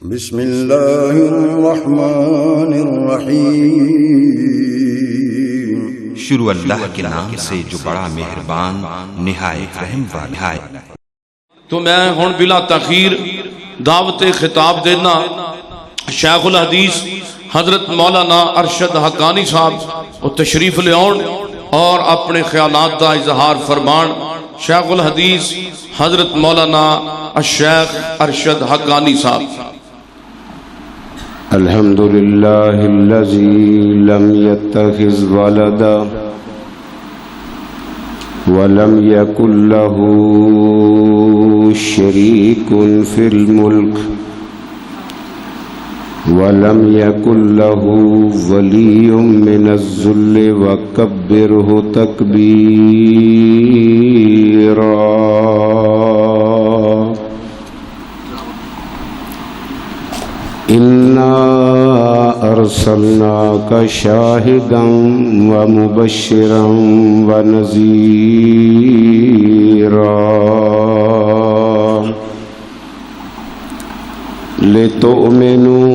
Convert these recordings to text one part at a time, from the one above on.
بسم اللہ الرحمن الرحیم۔ شروع اللہ کے نام سے جو بڑا مہربان نہایت رحم والا ہے۔ تو میں ہن بلا تاخیر دعوت خطاب دینا شیخ الحدیث حضرت مولانا ارشد حقانی صاحب وہ تشریف لے آن اور اپنے خیالات کا اظہار فرمان۔ شیخ الحدیث حضرت مولانا الشیخ ارشد حقانی صاحب۔ الحمد للہ الذی لم يتخذ ولدا ولم يكن له شريك في الملك ولم يكن له ولي من الذل وكبره تكبيرا۔ إنا أرسلناك شاهدا ومبشرا ونذيرا لتؤمنوا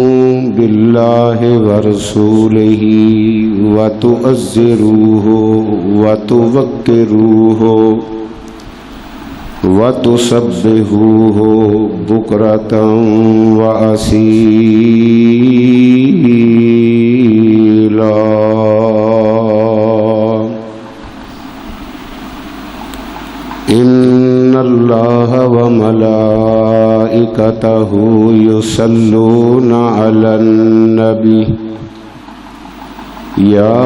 بالله ورسوله وتعزروه وتوقروه وَتُسَبِّحُوهُ بُكْرَةً وَأَصِيلًا۔ إِنَّ اللَّهَ وَمَلَائِكَتَهُ يُصَلُّونَ عَلَى النَّبِيِّ يَا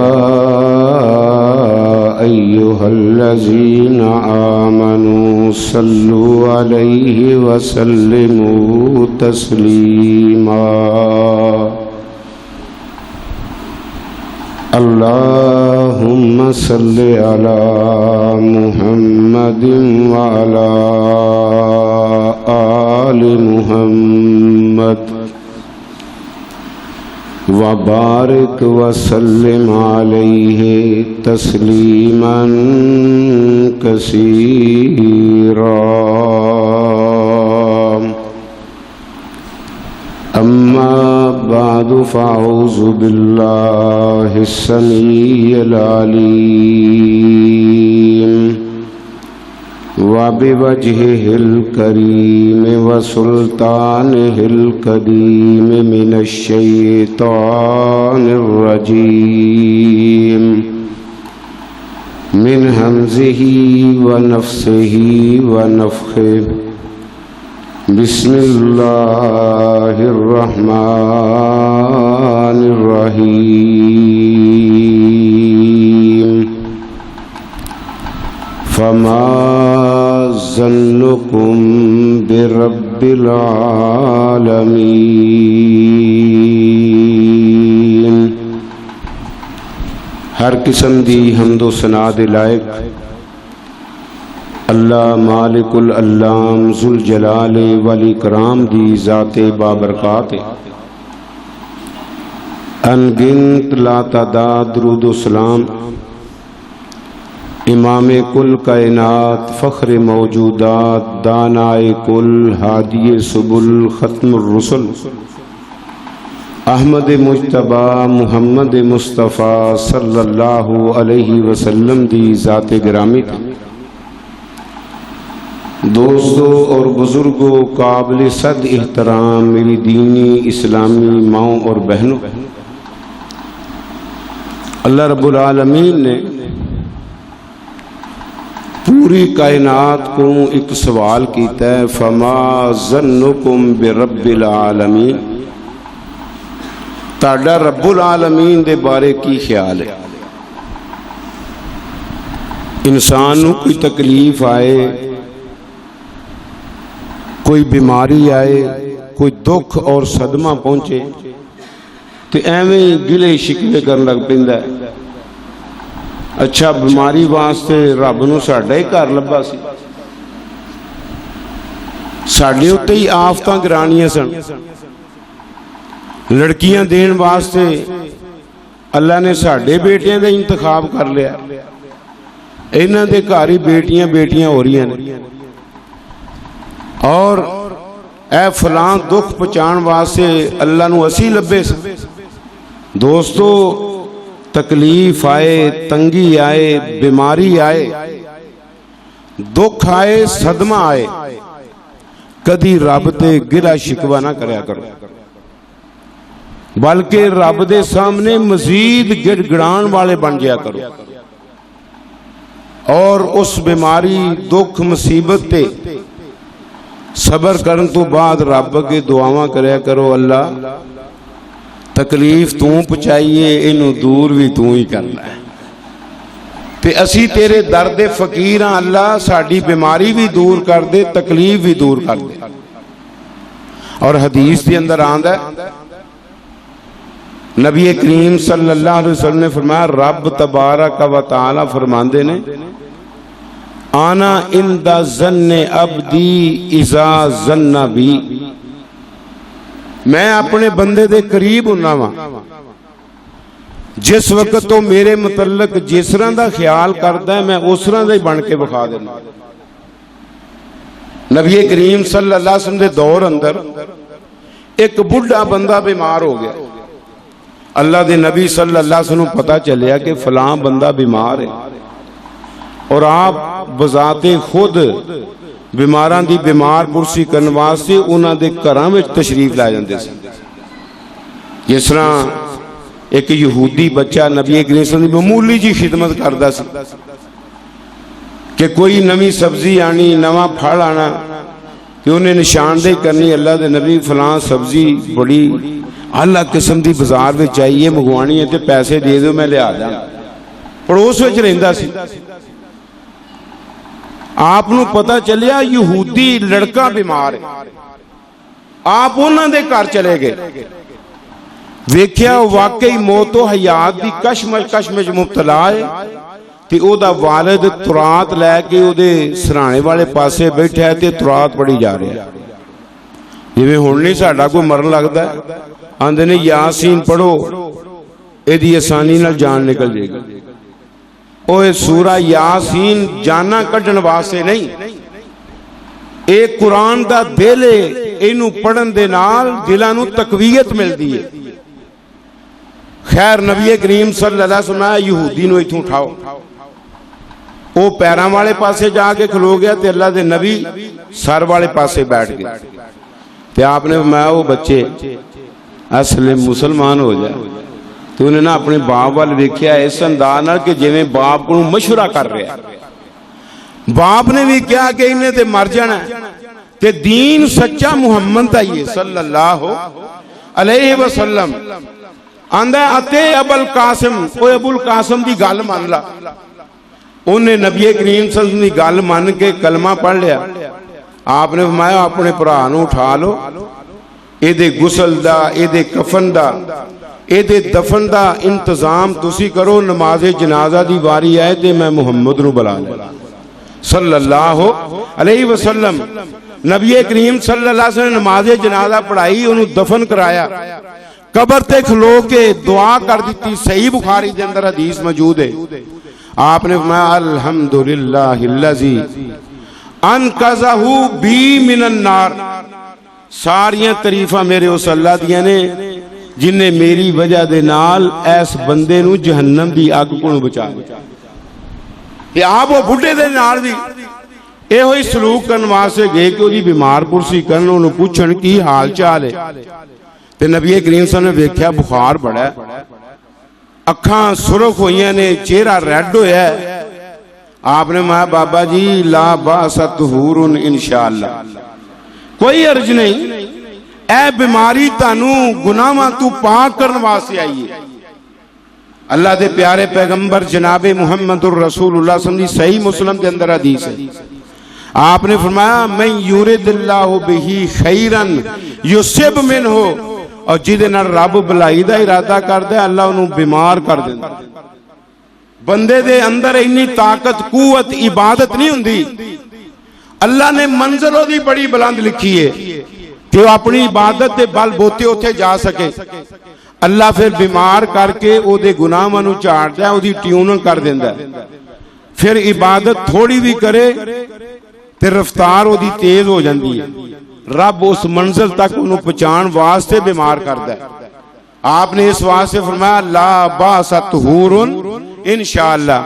أيها الذين آمنوا صلوا عليه وسلموا تسليما۔ اللهم صل على محمد وعلى آل محمد وبارك وسلم عليه تسليما كثيرا۔ أما بعد فأعوذ بالله السميع العليم وبوجهه الكريم وسلطانه القديم من الشيطان الرجيم من همزه ونفسه ونفخه۔ بسم الله الرحمن الرحيم۔ فما ظنكم برب العالمین۔ ہر قسم دی حمد و ثنا دے لائق اللہ مالک العلام ذوالجلال والاکرام دی ذات بابرکات انگنت لا تعداد درود و سلام امام کل کائنات فخر موجودات دانائے کل ہادی سبل ختم الرسل احمد مجتبی محمد مصطفیٰ صلی اللہ علیہ وسلم دی ذات گرامی تھی۔ دوستو اور بزرگوں قابل صد احترام میری دینی اسلامی ماؤں اور بہنوں، اللہ رب العالمین نے پوری کائنات کو ایک سوال کیتا ہے، فما ظنکم برب العالمین، تاڑا رب العالمین دے بارے کی خیال ہے؟ انسان کو کوئی تکلیف آئے، کوئی بیماری آئے، کوئی دکھ اور صدمہ پہنچے تو ایویں گلے شکوے کرن لگ پیندا ہے۔ اچھا بیماری واسطے رب نو ساڈا ہی گھر لبا سی، ساڈے اُتے ہی آفتاں گرانیاں سن، لڑکیاں دین واسطے اللہ نے ساڈے بیٹیاں دا انتخاب کر لیا، انہاں دے گھر ہی بیٹیاں بیٹیاں ہو رہی ہیں۔ اور اے فلاں دکھ پہنچان واسطے اللہ نو اسی لبے سن۔ دوستو تکلیف آئے، تنگی آئے، بیماری آئے، دکھ آئے، صدمہ آئے، کدی رب تے گلہ شکوہ نہ کریا کرو، بلکہ رب دے سامنے مزید گڑ گڑان والے بن جایا کرو، اور اس بیماری دکھ مصیبت تے صبر کرن تو بعد رب کے دعاواں کریا کرو، اللہ تکلیف تو پہنچائیے، اینو دور بھی تو ہی کرنا ہے، تے اسی تیرے درد فقیر ہاں، اللہ ساڈی بیماری بھی دور کر دے، تکلیف بھی دور کر دے۔ اور حدیث کے اندر آندا ہے، نبی کریم صلی اللہ علیہ وسلم نے فرمایا، رب تبارک و تعالی فرماندے نے، آنا عند ظن عبدی اذا ظن بی، میں اپنے بندے دے قریب ہونا وا جس وقت تو میرے متعلق جس طرح دا خیال کردا ہے میں اس طرح دا ہی بن کے بخا دینا۔ نبی کریم صلی اللہ علیہ وسلم دے دور اندر ایک بڑھا بندہ بیمار ہو گیا، اللہ دے نبی صلی اللہ علیہ وسلم پتہ چلیا کہ فلاں بندہ بیمار ہے، اور آپ بذات خود بیماران دی بیمار پرسی کرن واسطے انہاں دے گھراں وچ تشریف لے جاندے سن۔ جس طرح ایک یہودی بچہ نبی کریم صلی اللہ علیہ وسلم معمولی جی خدمت کردا سی کہ کوئی نویں سبزی آنی، نواں پھل آنا، کہ انہیں نشاندہی کرنی، اللہ دے نبی فلاں سبزی بڑی اعلیٰ قسم دی بازار میں چاہیے، منگوانی ہے تے پیسے دے دو میں لے آ جاؤں۔ پڑوس وچ رہندا سی، آپ نو پتہ چلیا یہودی لڑکا بیمار ہے، آپ انہاں دے گھر چلے گئے، ویکھیا واقعی موت و حیات دی کشمش مبتلا ہے، تے او دا والد ترات لے کے او دے سرانے والے پاسے بیٹھا ہے تے ترات پڑی جا رہا ہے، جویں ہن نہیں ساڈا کوئی مرن لگدا ہے، آندے نے یاسین پڑھو ایدی آسانی نال جان نکل جائے گی۔ اوہ سورہ یاسین جانا کڈن واسطے نہیں، ایک قرآن دا دل ہے، اینو پڑھن دے نال دلاں نو تقویت ملدی ہے۔ خیر نبی کریم صلی اللہ علیہ وسلم یہودی نو ایتھوں اٹھاؤ، او پیراں والے پاسے جا کے کھلو گیا تے اللہ دے نبی سر والے پاسے بیٹھ گئے، تے آپ نے فرمایا او بچے اصل مسلمان ہو جائے، تو انہیں نا اپنے باپ والے دیکھیا اس انداز کہ جویں باپ کو مشورہ کر رہے ہیں، باپ نے بھی کیا کہ انہیں تے مر جانا ہے، تے دین سچا محمد آئیے صلی اللہ علیہ وسلم، آندہ اتے ابو القاسم، اوہ ابو القاسم دی گل مان لا، انہیں نبی کریم صلی اللہ علیہ وسلم دی گل مان کے کلمہ پڑھ لیا۔ آپ نے فرمایا اپنے پرانوں اٹھا لو، اے دے غسل دا، اے دے کفن دا، اے دے دفن دا انتظام تسی کرو، نماز جنازہ دی واری آئے تے میں محمد نو بلا لے صلی اللہ علیہ وسلم۔ نبی کریم صلی اللہ علیہ وسلم نماز جنازہ پڑھائی، انہوں دفن کرایا، قبر تے کھلو کے دعا کر دیتی، صحیح بخاری دے اندر حدیث موجود ہے۔ آپ نے فرمایا الحمدللہ الذی انقذہ بی من النار، ساریاں تعریفاں میرے اس اللہ دیاں نے جن نے میری وجہ دے نال ایس بندے نو جہنم دی اگ کو بچا دیا۔ یہ آپ وہ بڑھے دے نال بھی اے ہوئی سلوک کرن واسطے گئے کہ دی بیمار پرسی کرن، انہوں پوچھن کی حال چال ہے، تے نبی کریم صلی اللہ علیہ وسلم نے دیکھا بخار بڑا ہے، اکھاں سرخ ہوئیاں نے، چہرہ ریڈ ہویا ہے، آپ نے کہا بابا جی لا باس طہور انشاءاللہ، کوئی عرض نہیں، اے بیماری تانو گناہاں تو پاک کرن واسطے آئی ہے۔ اللہ دے پیارے پیغمبر جناب محمد الرسول اللہ صلی اللہ علیہ وسلم صحیح مسلم کے اندر حدیث ہے، آپ نے فرمایا من یورد اللہ بہی خیرن یصب منہ، اور جیدے نال رب بلائی دا ارادہ کر دے اللہ انہوں بیمار کر دے۔ بندے دے اندر اتنی طاقت قوت عبادت نہیں ہوندی، اللہ نے منزلوں دی بڑی بلند لکھی ہے کہ وہ اپنی عبادت دے بل بوتے ہوتے جا سکے، اللہ پھر بیمار کر کے او دے گناہ منو چاڑ دیا، او دی ٹیوننگ کر دیندہ ہے، پھر عبادت تھوڑی بھی کرے پھر رفتار او دی تیز ہو جاندی ہے۔ رب اس منزل تک انہوں پہنچان واسطے بیمار کردا ہے. آپ نے اس واسطے فرمایا لا باس طہور انشاءاللہ.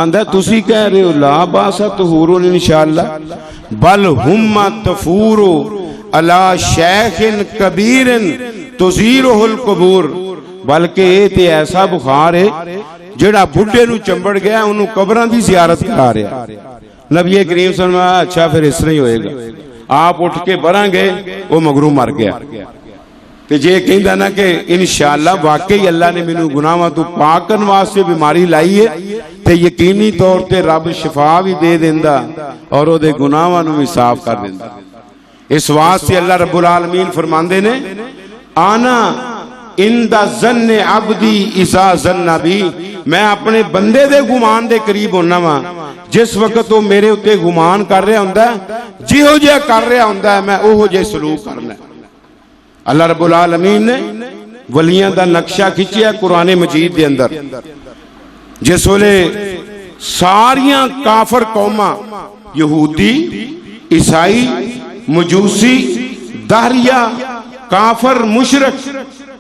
آندا تسی کہہ رہے ہو لا باس طہور انشاءاللہ، بل ہم تفور علی شیخ کبیر تزیرہ القبور. بلکہ یہ تے ایسا بخار ہے جڑا بڈھے نو چمبڑ گیا انہوں قبراں دی زیارت کرا رہا. نبی کریم صلی اللہ علیہ وسلم اچھا پھر اس طرح ہی ہوئے گا. آپ اٹھ کے براں گے وہ مگرو مر گیا. تے جے کہندا نا کہ انشاءاللہ واقعی اللہ نے مینوں گناہاں تو پاک کرن واسطے بیماری لائی ہے تے یقینی طور تے رب شفا بھی دے دیندا اور او دے گناہاں نو بھی صاف کر دیندا. اس واسطے اللہ رب العالمین فرماندے نے آنا ان دا ظن عبدی اذا ظن بی، میں اپنے بندے دے گمان دے قریب ہونا وا جس وقت وہ میرے اتے گمان کر رہا ہوندا ہے جہو جہا کر رہا ہوندا ہے میں اوہو جہے سلوک کرنا ہے. اللہ رب العالمین نے ولیاں دا نقشہ کھچیا قرآن مجید دے اندر. جس ویلے ساریاں کافر قوماں یہودی عیسائی مجوسی دہریہ کافر مشرک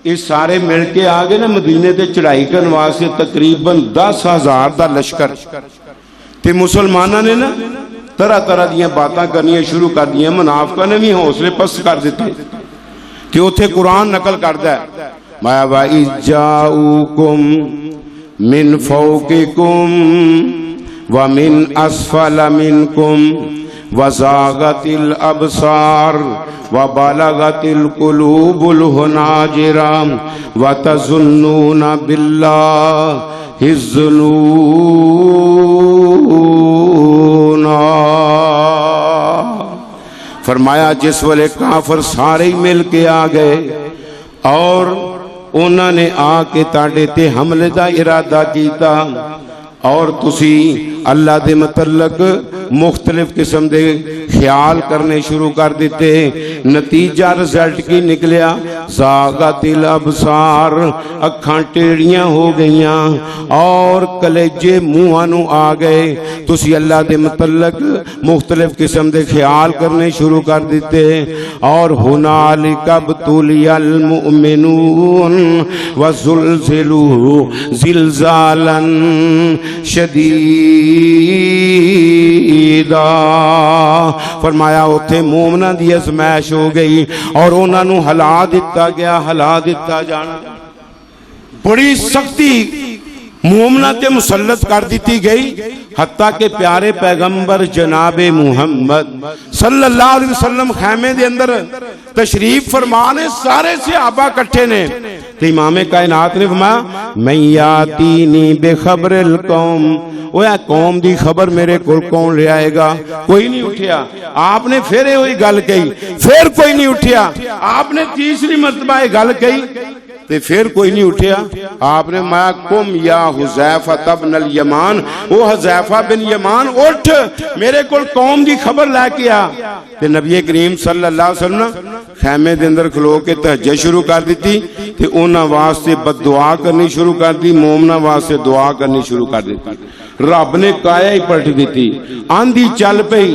یہ سارے مل کے آگے نا مدینے تے چڑھائی کرن واسطے تقریباً 10,000 دا لشکر تے مسلمانہ نے نا طرح طرح دیاں باتاں کرنی شروع کر دیاں. منافقہ نے بھی حوصلے پست کر دیتے کہ اتھے قرآن نقل کردا ہے ما وَإِذْ جَاءُوكُمْ مِنْ فَوْقِكُمْ وَمِنْ أَسْفَلَ مِنْكُمْ وَزَاغَتِ الْأَبْصَارُ وَبَلَغَتِ الْقُلُوبُ الْحَنَاجِرَ وَتَظُنُّونَ بِاللَّهِ الظُّنُونَ. فرمایا جس والے کافر سارے ہی مل کے آ گئے اور انہوں نے آ کے تاڑے تے حملے دا ارادہ کیتا اور تسی اللہ دے متعلق مختلف قسم دے خیال کرنے شروع کر دیتے. نتیجہ رزلٹ کی نکلیا زاغت الابصار، اکھاں ٹیڑیاں ہو گئیاں اور کلیجے منہاں آ گئے. تسی اللہ دے متعلق مختلف قسم دے خیال کرنے شروع کر دیتے. اور ہنالک ابتلی المؤمنون وزلزلوا زلزالا شدیدا. فرمایا اتھے مومنہ دی ازمائش ہو گئی اور انہاں نو ہلا دیتا گیا ہلا دیتا جانا. بڑی سختی مومنہ تے مسلط کر دیتی گئی حتیٰ کہ پیارے پیغمبر جناب محمد صلی اللہ علیہ وسلم خیمے دے اندر تشریف فرمانے سارے صحابہ کٹھے نے. تو امام کائنات نے فرمایا میں یاتینی بے خبر القوم، وہ قوم دی خبر میرے کول کون لے آئے گا؟ کوئی نہیں اٹھیا. آپ نے پھر ہوئی گل کہی پھر کوئی نہیں اٹھیا. آپ نے تیسری مرتبہ یہ گل کہی تے پھر کوئی نہیں اٹھیا. آپ نے مایا کم یا حذیفہ بن الیمان، وہ حذیفہ بن یمان اٹھ میرے کول قوم دی خبر لے کے آ. تے نبی کریم صلی اللہ علیہ وسلم خیمے دے اندر کھلو کے تہجد شروع کر دیتی تے انہاں واسطے بد دعا کرنی شروع کر دی، مومنہ واسطے دعا کرنی شروع کر دیتی. رب نے کایا ہی پلٹ دیتی، آندھی چل پئی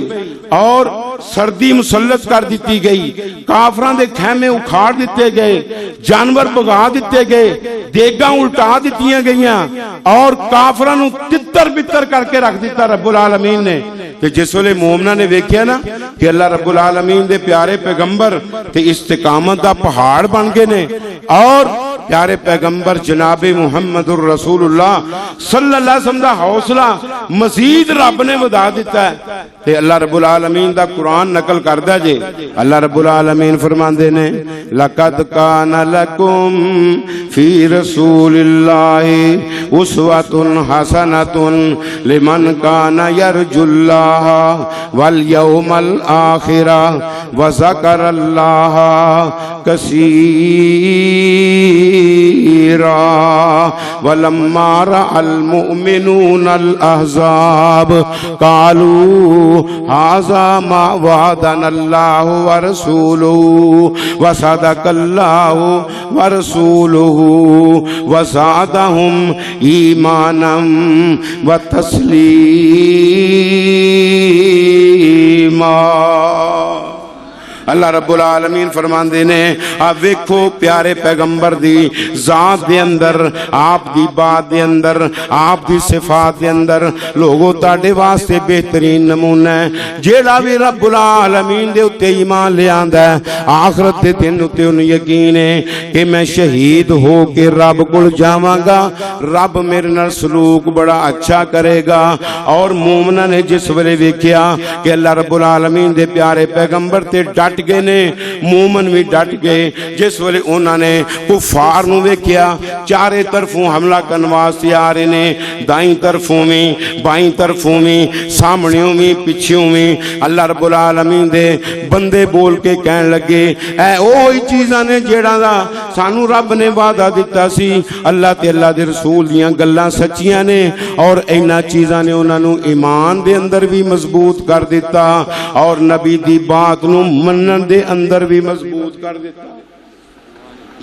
اور سردی مسلط کر دیتی گئی. کافران دے خیمے اکھاڑ دیتے گئے، جانور بگا دیتے گئے، دیگاں الٹا دیتیاں گئیاں اور کافران تتر بتر کر کے رکھ دیتا رب العالمین نے. کہ جس ویلے مومنہ نے ویکھیا نا کہ اللہ رب العالمین دے پیارے پیغمبر تے استقامت دا پہاڑ بن گئے نے اور پیارے پیغمبر جناب محمد الرسول اللہ صلی اللہ علیہ وسلم دا حوصلہ مزید رب نے ودا دیتا ہے. تے اللہ رب العالمین دا قرآن نقل کردہ جے. اللہ رب العالمین فرماندے نے لَقَدْ كَانَ لَكُمْ فِي رَسُولِ اللَّهِ أُسْوَةٌ حَسَنَةٌ لِمَنْ كَانَ يَرْجُو اللَّهَ وَالْيَوْمَ الْآخِرَ وَذَكَرَ اللَّهَ كَثِيرًا. وَلَمَّا رَأَى الْمُؤْمِنُونَ الْأَحْزَابَ قَالُوا هَذَا مَا وَعَدَنَا اللَّهُ وَرَسُولُهُ وَصَدَقَ اللَّهُ وَرَسُولُهُ وَزَادَهُمْ إِيمَانًا وَتَسْلِيمًا. اللہ رب العالمین فرماندے نے آپ ویکھو پیارے پیغمبر دی ذات دے اندر، آپ دی بات دے اندر، آپ دی صفات دے اندر لوگوں تاڑے واسطے بہترین نمونہ ہے۔ جیڑا بھی رب العالمین دے اتے ایمان لے آندہ ہے، آخرت دے دن اتے انہیں یقین ہے کہ میں شہید ہو کے رب کل جاواں گا، رب میرے نال سلوک بڑا اچھا کرے گا۔ اور مومنہ نے جس ویلے ویکھیا کہ اللہ رب العالمین دے پیارے پیغمبر تے ڈٹ گئے نے، مومن بھی ڈٹ گئے۔ جس ویلے انہوں نے کفار نو ویکھیا چارے طرفوں حملہ کرن واسطے آ رہے نے، دائیں طرفوں میں، بائیں طرفوں میں، سامنیوں میں، پیچھےوں میں، اللہ رب العالمین دے بندے بول کے کہن لگے اے اوہی چیزاں نے جیڑاں دا سانو رب نے وعدہ دیتا سی، اللہ تے اللہ دے رسول دیاں گلاں سچیاں نے۔ اور اینا چیزاں نے انہاں نو ایمان دے اندر بھی مضبوط کر دیتا اور نبی دی بات نو منن دے اندر بھی مضبوط کر دیتا۔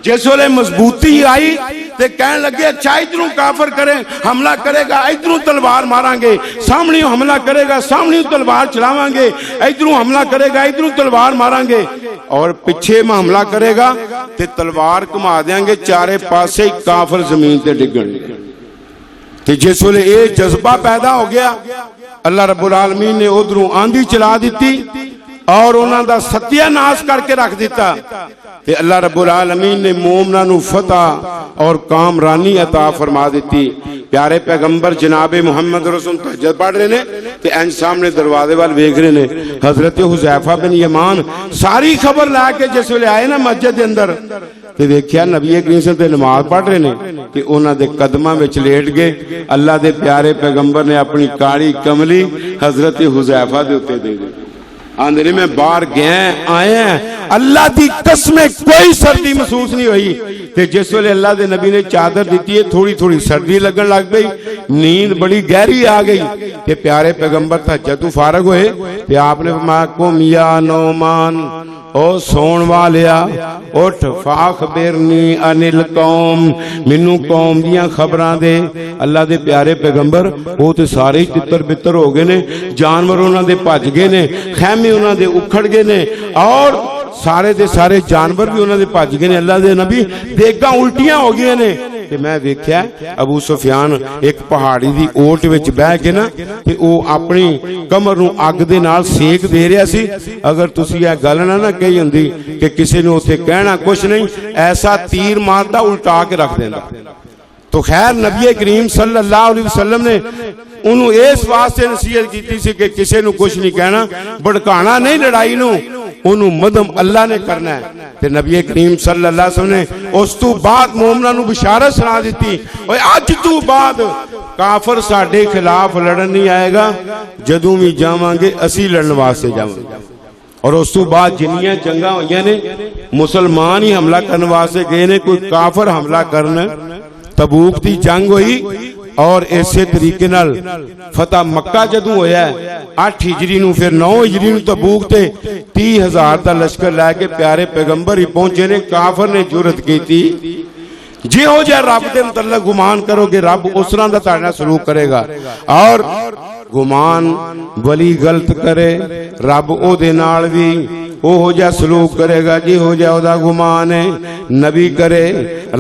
جس ویلے مضبوطی آئی تے کہنے لگے اچھا ادھروں کافر کرے حملہ کرے گا ادھروں تلوار ماراں گے، سامنے حملہ کرے گا سامنے تلوار چلاواں گے، ادھروں حملہ کرے گا ادھروں تلوار ماراں گے، اور پیچھے میں حملہ کرے گا تے تلوار کما دیاں گے، چارے پاسے کافر زمین تے ڈگن گے۔ تے جس ویلے اے جذبہ پیدا ہو گیا اللہ رب العالمین نے ادھروں آندھی چلا دیتی اور انہاں دا ستیہ ناش کر کے رکھ دیتا۔ تے اللہ رب العالمین نے مومناں نو فتح اور کامرانی عطا فرما دیتی۔ پیارے پیغمبر جناب محمد رسول تہجد پڑھ رہے نے تے انج سامنے دروازے وال ویکھ رہے نے، حضرت حذیفہ بن یمان ساری خبر لا کے جس ویلے آئے نا مسجد دے اندر تے دیکھیا نبی کریم صلی اللہ علیہ وسلم نماز پڑھ رہے نے تے انہاں دے قدماں وچ لیٹ گئے۔ اللہ دے پیارے پیغمبر نے اپنی کاڑی کملی حضرت حذیفہ دے اوتے دے دی، آندھنے میں باہر گئے آئے ہیں، اللہ دی قسمیں کوئی سردی محسوس نہیں ہوئی۔ تے جس ویلے اللہ دے نبی نے چادر دیتی ہے تھوڑی تھوڑی سردی لگن لگ گئی، نیند بڑی گہری آ گئی۔ تے پیارے پیغمبر تہجد تو فارغ ہوئے تے آپ نے فرمایا قم یا نعمان، او سون والیا اٹھ فاخبرنی عن القوم، منو قوم دیاں خبراں دے۔ اللہ دے پیارے پیغمبر وہ تے سارے تتر بتر ہو گئے نے، جانور انہاں دے بھج گئے نے، خیمے انہاں دے اکھڑ گئے نے، اور سارے دے سارے جانور بھی انہاں دے بھج گئے نے۔ اللہ دے نبی دیگاں الٹیاں ہو گئے نے۔ کہ میں دیکھیا ابو سفیان ایک پہاڑی دی اوٹ وچ بہ کے نا تے او اپنی کمر نو اگ دے نال سیک دے رہا سی۔ اگر تسی یہ گل نہ کہی ہوندی کہ کسی نے اوتھے کہنا کچھ نہیں، ایسا تیر ماردا الٹا کے رکھ دیندا۔ تو خیر نبی کریم صلی اللہ علیہ وسلم نے انہوں اس واسطے نصیحت کیتی سی کہ کسی نو کچھ نہیں کہنا، بڑکانا نہیں لڑائی نو، انہوں مدم اللہ نے کرنا ہے۔ تے نبی کریم صلی اللہ علیہ وسلم نے اس تو بعد مومنہ نو بشارت سنا دیتی، اج تو بعد کافر ساڈے خلاف لڑن نہیں آئے گا، جدوں بھی جاواں گے اسی لڑن واسطے جاواں گے۔ اور اس تو بعد جنیاں جنگاں ہوئیاں نے مسلمان ہی حملہ کرنے واسطے گئے نے، کوئی کافر حملہ کرنا۔ تبوک دی جنگ ہوئی اور اسی طریقے نال فتح مکہ جدوں ہویا ہے 8 ہجری نو، پھر 9 ہجری نو تبوک تے 30,000 دا لشکر لے کے پیارے پیغمبر ہی پہنچے نے۔ کافر نے جرأت کی تھی جی ہو جائے رب دے متعلق گمان کرو گے رب اس طرح دا تاڑنا سلوک کرے گا، اور گمان ولی غلط کرے رب او دے نال بھی او ہو جا سلوک کرے گا، جی ہو جا او دا گمان ہے۔ نبی کرے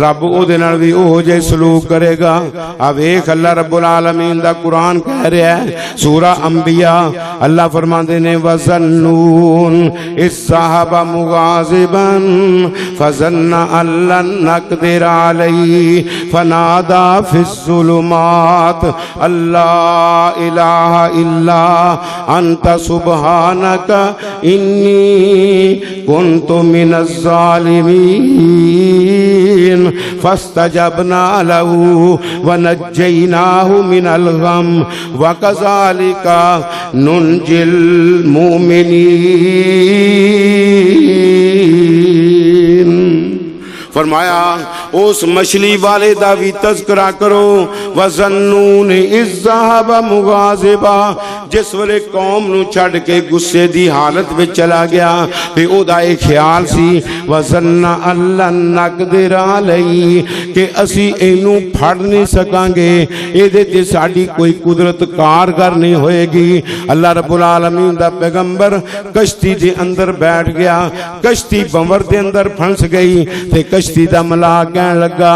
رب او دے نال بھی او ہو جائے سلوک کرے گا۔ اب ایک اللہ رب العالمین دا قرآن کہہ رہا ہے سورہ انبیاء، اللہ فرماندے نے وَظَنُّونَ إِذْ ذَهَبَ مُغَاضِبًا فَظَنَّ أَن لَّن نَّقْدِرَ عَلَيْهِ فَنَادَىٰ فِي الظُّلُمَاتِ أَن لَّا إِلَٰهَ إِلَّا أَنتَ سُبْحَانَكَ إِنِّي كُنتُ مِنَ الظَّالِمِينَ فَاسْتَجَبْنَا لَهُ وَنَجَّيْنَاهُ مِنَ الْغَمِّ وَكَذَلِكَ نُنْجِي الْمُؤْمِنِينَ۔ فرمایا اس مچھلی والے دا بھی تذکرہ کرو، وَظَنُّونِ إِذْ ذَهَبَ مُغَاضِبًا، جس ویلے قوم نو چھڈ کے غصے دی حالت وچ چلا گیا تے او دا اے خیال سی وظن اللہ نقدر علیہ کہ اسی اینو پھڑ نہیں سکاں گے، اے دے تے ساڈی کوئی قدرت کارگر نہیں ہوئے گی۔ اللہ رب العالمین دا پیغمبر کشتی دے اندر بیٹھ گیا، کشتی بنور دے اندر پھنس گئی تے کشتی دا ملا کہن لگا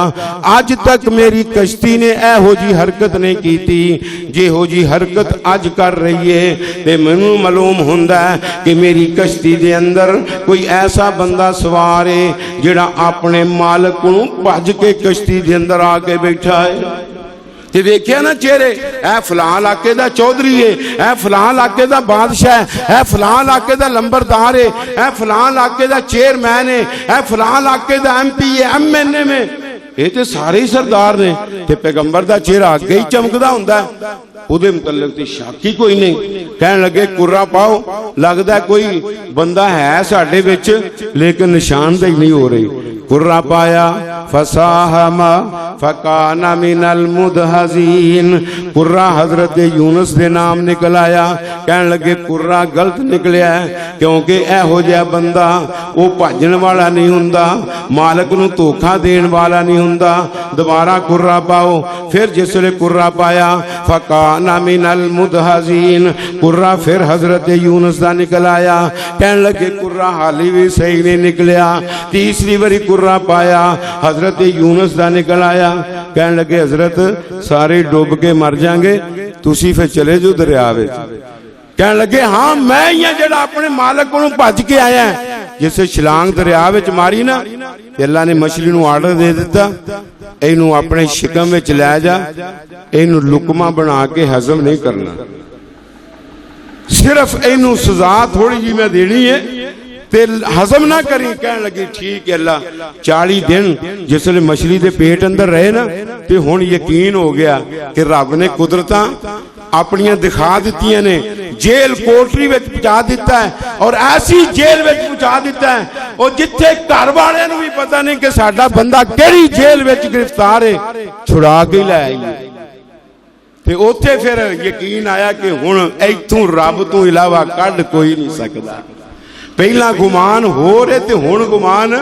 آج تک میری کشتی نے اے ہو جی حرکت نہیں کیتی، جے ہو جی حرکت آج کر رہی ہے تے منوں معلوم ہوندا ہے کہ میری کشتی دے اندر کوئی ایسا بندہ سوار ہے جڑا اپنے مالک کو بھج کے کشتی دے اندر آ کے بیٹھا ہے۔ تے ویکھیا نا چہرے، اے فلاں علاقے دا چودھری ہے، اے فلاں علاقے دا بادشاہ ہے، اے فلاں علاقے دا لمبردار ہے، اے فلاں علاقے دا چیئرمین ہے، اے فلاں علاقے دا ایم پی ہے، ایم این اے میں، یہ تے سارے ہی سردار نے۔ تے پیغمبر دا چہرہ اگے ہی چمکدا ہوندا ہے، اودے متعلق تے شک ہی کوئی نہیں۔ کہن لگے کرا پاؤ، لگدا ہے کوئی بندہ ہے ساڈے وچ لیکن نشاندہی نہیں ہو رہی۔ کرا پایا فساہم فکان من المدحضین، کرا حضرت یونس دے نام نکل آیا۔ کہن لگے کرا غلط نکلیا ہے کیونکہ اے ہو جا بندہ وہ بھجن والا نہیں ہوندا، مالک نو دھوکھا دین والا نہیں ہوندا۔ دوبارہ کرا پاؤ، پھر جس لے کرا پایا فکان من المدحضین، کرا پھر حضرت یونس دا نکل آیا۔ کہن لگے کرا حالی بھی صحیح نہیں نکلیا، تیسری باری کرا پایا حضرت یونس دا نکل آیا۔ کہن لگے حضرت سارے ڈوب کے مر جائیں گے، تسی پھر چلے جو دریا وچ۔ کہن لگے ہاں میں ہی جڑا اپنے مالک کو بھج کے آیا ہے۔ جسے چھلانگ دریا وچ ماری نا تے اللہ نے مچھلی نو آرڈر دے دیتا اینو اپنے شکم وچ لے جا، اینو لقمہ بنا کے ہضم نہیں کرنا، صرف اینو سزا تھوڑی جی میں دینی ہے تے ہضم نہ کری۔ کہن لگی ٹھیک ہے اللہ۔ 40 دن جس لئے مچھلی دے پیٹ اندر رہے نا تے ہون یقین ہو گیا کہ رب نے قدرتاں اپنیاں دکھا دیتی ہیں، جیل کوٹری وچ پہنچا دیتا ہے اور ایسی جیل وچ پہنچا دیتا ہے اور جتھے گھر والے نوں بھی پتہ نہیں کہ ساڈا بندہ کیڑی جیل وچ گرفتار ہے، چھڑا کے لے آئی۔ تے اوتھے پھر یقین آیا کہ ہن ایتھوں رب تو علاوہ کڈ کوئی نہیں سکدا۔ پہلا گمان ہو رہے تے ہن گمان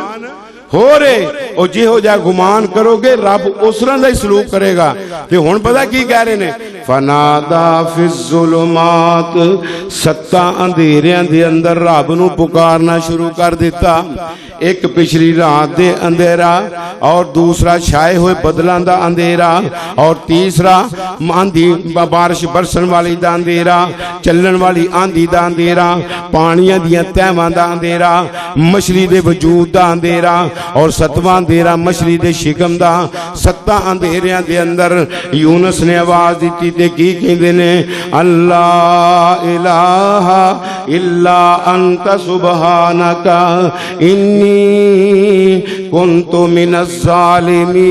ہو رہے، اور جی ہو جائے گمان کرو گے رب اس طرح دا ہی سلوک کرے گا۔ تے ہن پتہ کی کہہ رہے نے فنادا فی الظلمات، 7 اندھیریاں دے اندر رب نو پکارنا شروع کر دیتا۔ ایک پچھلی رات دے اندھیرا اور دوسرا چھائے ہوئے بدلاں دا اندھیرا اور تیسرا آندھی بارش برسن والی دا اندھیرا، چلن والی آندھی دا اندھیرا، پانیاں دیاں تہواں دا اندھیرا، مچھلی دے وجود دا اندھیرا اور 7واں اندھیرا مچھلی دے شکم دا۔ 7 اندھیریاں دے اندر یونس نے آواز دیتی تے کی کہندے نے اللہ الہ الا انت سبحانک انی کنت من الظالمین،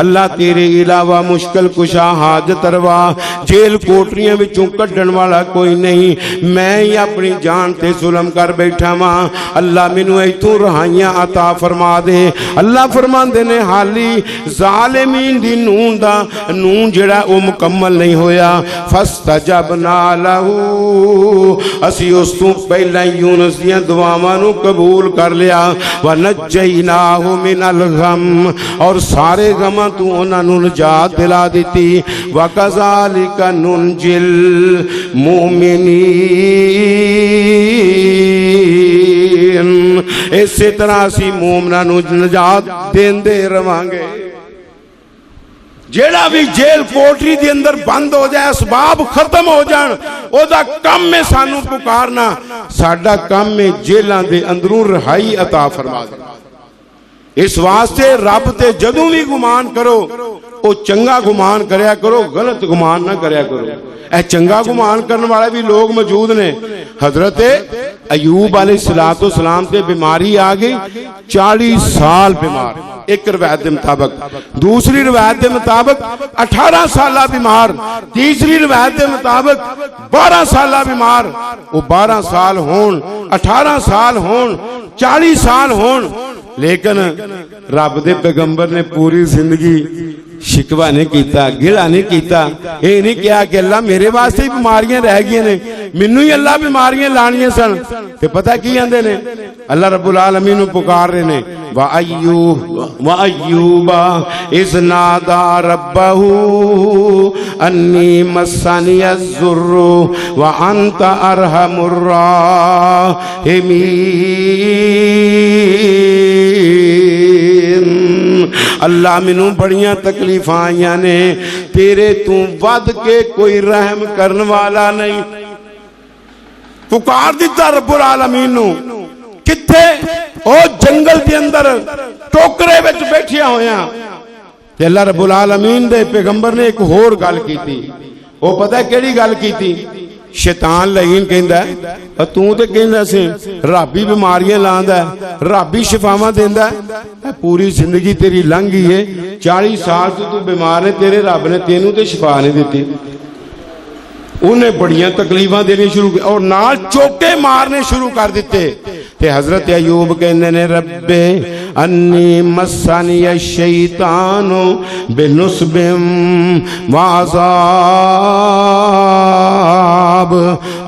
اللہ تیرے علاوہ مشکل کشا حاجت روا جیل کوٹریاں وچوں کڈن والا کوئی نہیں، میں ہی اپنی جان تے ظلم کر بیٹھا ماں، اللہ مینوں ایتھوں رہائیاں عطا فرما دے۔ اللہ فرماندے نے حالی ظالمین دی نون دا نون جڑا او مکمل نہیں ہویا، فاستجبنا لہو، اسی اس تو پہلا یونس دیاں دعاواں نو قبول کر لیا، ونجیناہ من الغم، اور سارے غماں تو انہاں نو نجات دلا دیتی، وکذالک ننجی المؤمنین، اسی طرح اسی مومناں نو نجات دیندے رہانگے۔ جیڑا بھی جیل کوٹری دی اندر بند ہو جائے، اسباب ختم ہو جان، او دا کم میں سانو پکارنا، ساڈا کم میں جیلاں دے اندروں رہائی عطا فرما دے۔ اس واسطے رب تے جدوں بھی گمان کرو او چنگا گمان کریا کرو، غلط گمان نہ کریا کرو۔ اے چنگا گمان کرنے والے بھی لوگ موجود نے۔ حضرت ایوب علیہ السلام تے بیماری آ گئی، 40 سال بیمار، ایک روایت دے مطابق، دوسری روایت دے مطابق 18 سالہ بیمار، تیسری روایت دے مطابق 12 سالہ بیمار۔ وہ 12 سال ہون، 18 سال ہون، 40 سال ہون، لیکن رب دے پیغمبر نے پوری زندگی شکوا نہیں کیتا، گلا نہیں کیتا، یہ نہیں کیا کہ اللہ میرے واسطے ہی بیماریاں رہ گئی نے، مینوں ہی اللہ بیماریاں لانیاں سن. تے پتہ کی آندے نے اللہ رب العالمین پکار رہے نے وَأَيُّوبَ إِذْ نَادَى رَبَّهُ أَنِّي مَسَّنِيَ الضُّرُّ وَأَنْتَ أَرْحَمُ الراحمین. اللہ مینوں بڑیاں تکلیفاں آئیاں نے، تیرے تو ود کے کوئی رحم کرن والا نہیں. پکار دیتا رب العالمین نو. کتھے؟ او جنگل دے اندر ٹوکرے وچ بیٹھیا ہویاں. تے اللہ رب العالمین دے پیغمبر نے ایک ہور گل کیتی. او پتہ ہے کیڑی گل کیتی؟ شیطان لعین کہندا ہے تو تے کہندا سی رب ہی بیماریاں لاندا ہے، رب ہی شفاواں دیندا ہے. پوری زندگی تیری لنگھ گئی ہے، 40 سال تو بیمار ہے، تیرے رب نے تینوں تے شفا نہیں دیتی. انہیں بڑیاں تکلیفاں دینے شروع کی اور نال چوکے مارنے شروع کر دیتے. تے حضرت ایوب کہندے نے رب انی مسانی الشیطان بنصب وعذاب.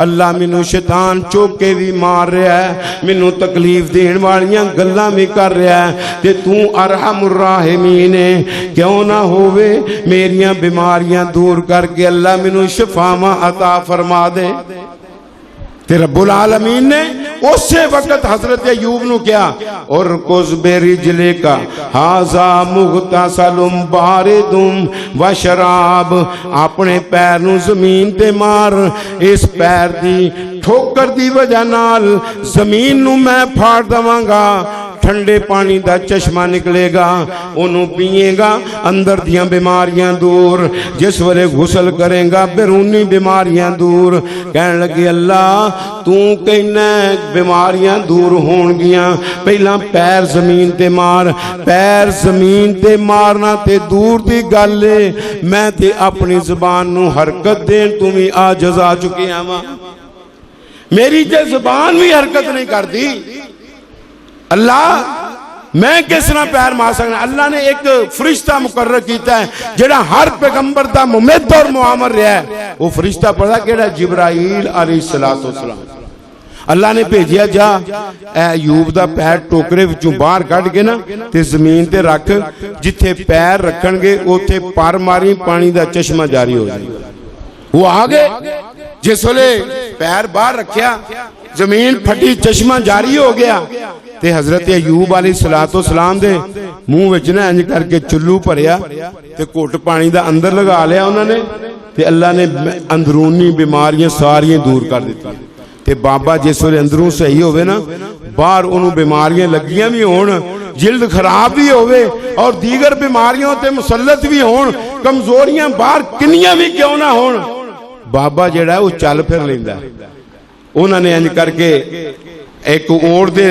اللہ مینوں شیطان چوکے بھی مار رہا ہے، مینوں تکلیف دین والیاں گلاں بھی کر رہا ہے. تے تو ارحم الراحمین کیوں نہ ہووے میریاں بیماریاں دور کر کے اللہ مینوں شفاواں عطا فرما دے. تے رب العالمین نے اسی وقت حضرت ایوب نو کیا ارکض برجلک ھذا مغتسل بارد وشراب. اپنے پیر نو زمین تے مار، اس پیر دی ٹھوکر دی وجہ نال زمین نو میں پھاڑ دواں گا، ٹھنڈے پانی دا چشمہ نکلے گا، انہوں پیئے گا، اندر دیاں بیماریاں دور. جس ویلے غسل کریں گا بیرونی بیماریاں دور. کہنے لگے اللہ تو کہنا بیماریاں دور ہون گیاں، پہلا پیر زمین تے مار. پیر زمین تے مارنا تے دور دی گل ہے، میں تے اپنی زبان نو حرکت دین تو بھی عاجز آ چکے ہیں. میری تے زبان بھی حرکت نہیں کرتی. اللہ میں کس طرح پیر مار سکنا؟ اللہ نے ایک فرشتہ مقرر کیتا ہے جڑا ہر پیغمبر دا ممد اور معامر رہا ہے. وہ فرشتہ پڑھا کیڑا؟ جبرائیل علیہ السلام. اللہ نے بھیجیا جا اے ایوب دا پیر ٹوکرے وچوں باہر کڈ کے نا تے زمین تے رکھ، جتھے پیر رکھن گے اوتھے پر ماری، پانی دا چشمہ جاری ہو جائے. وہ آ گئے، جس ویلے پیر باہر رکھیا زمین پھٹی، چشمہ جاری ہو گیا. تے حضرت ایوب علیہ السلام دے منہ وچ نہ انج کر کے چلو بھریا تے گھٹ پانی دا اندر لگا لیا انہوں نے. تے اللہ نے اندرونی بیماریاں ساریاں دور کر دیتی. تے بابا جس ویلے اندروں صحیح ہوئے نا، باہر انہوں بیماریاں لگیاں بھی ہون، جلد خراب بھی ہوئے اور دیگر بیماریوں تے مسلط بھی ہون، کمزوریاں باہر کنیاں بھی کیوں نہ ہون، بابا جڑا ہے وہ چل پھر لیندا. انہوں نے انج کر کے ایک اوڑ دے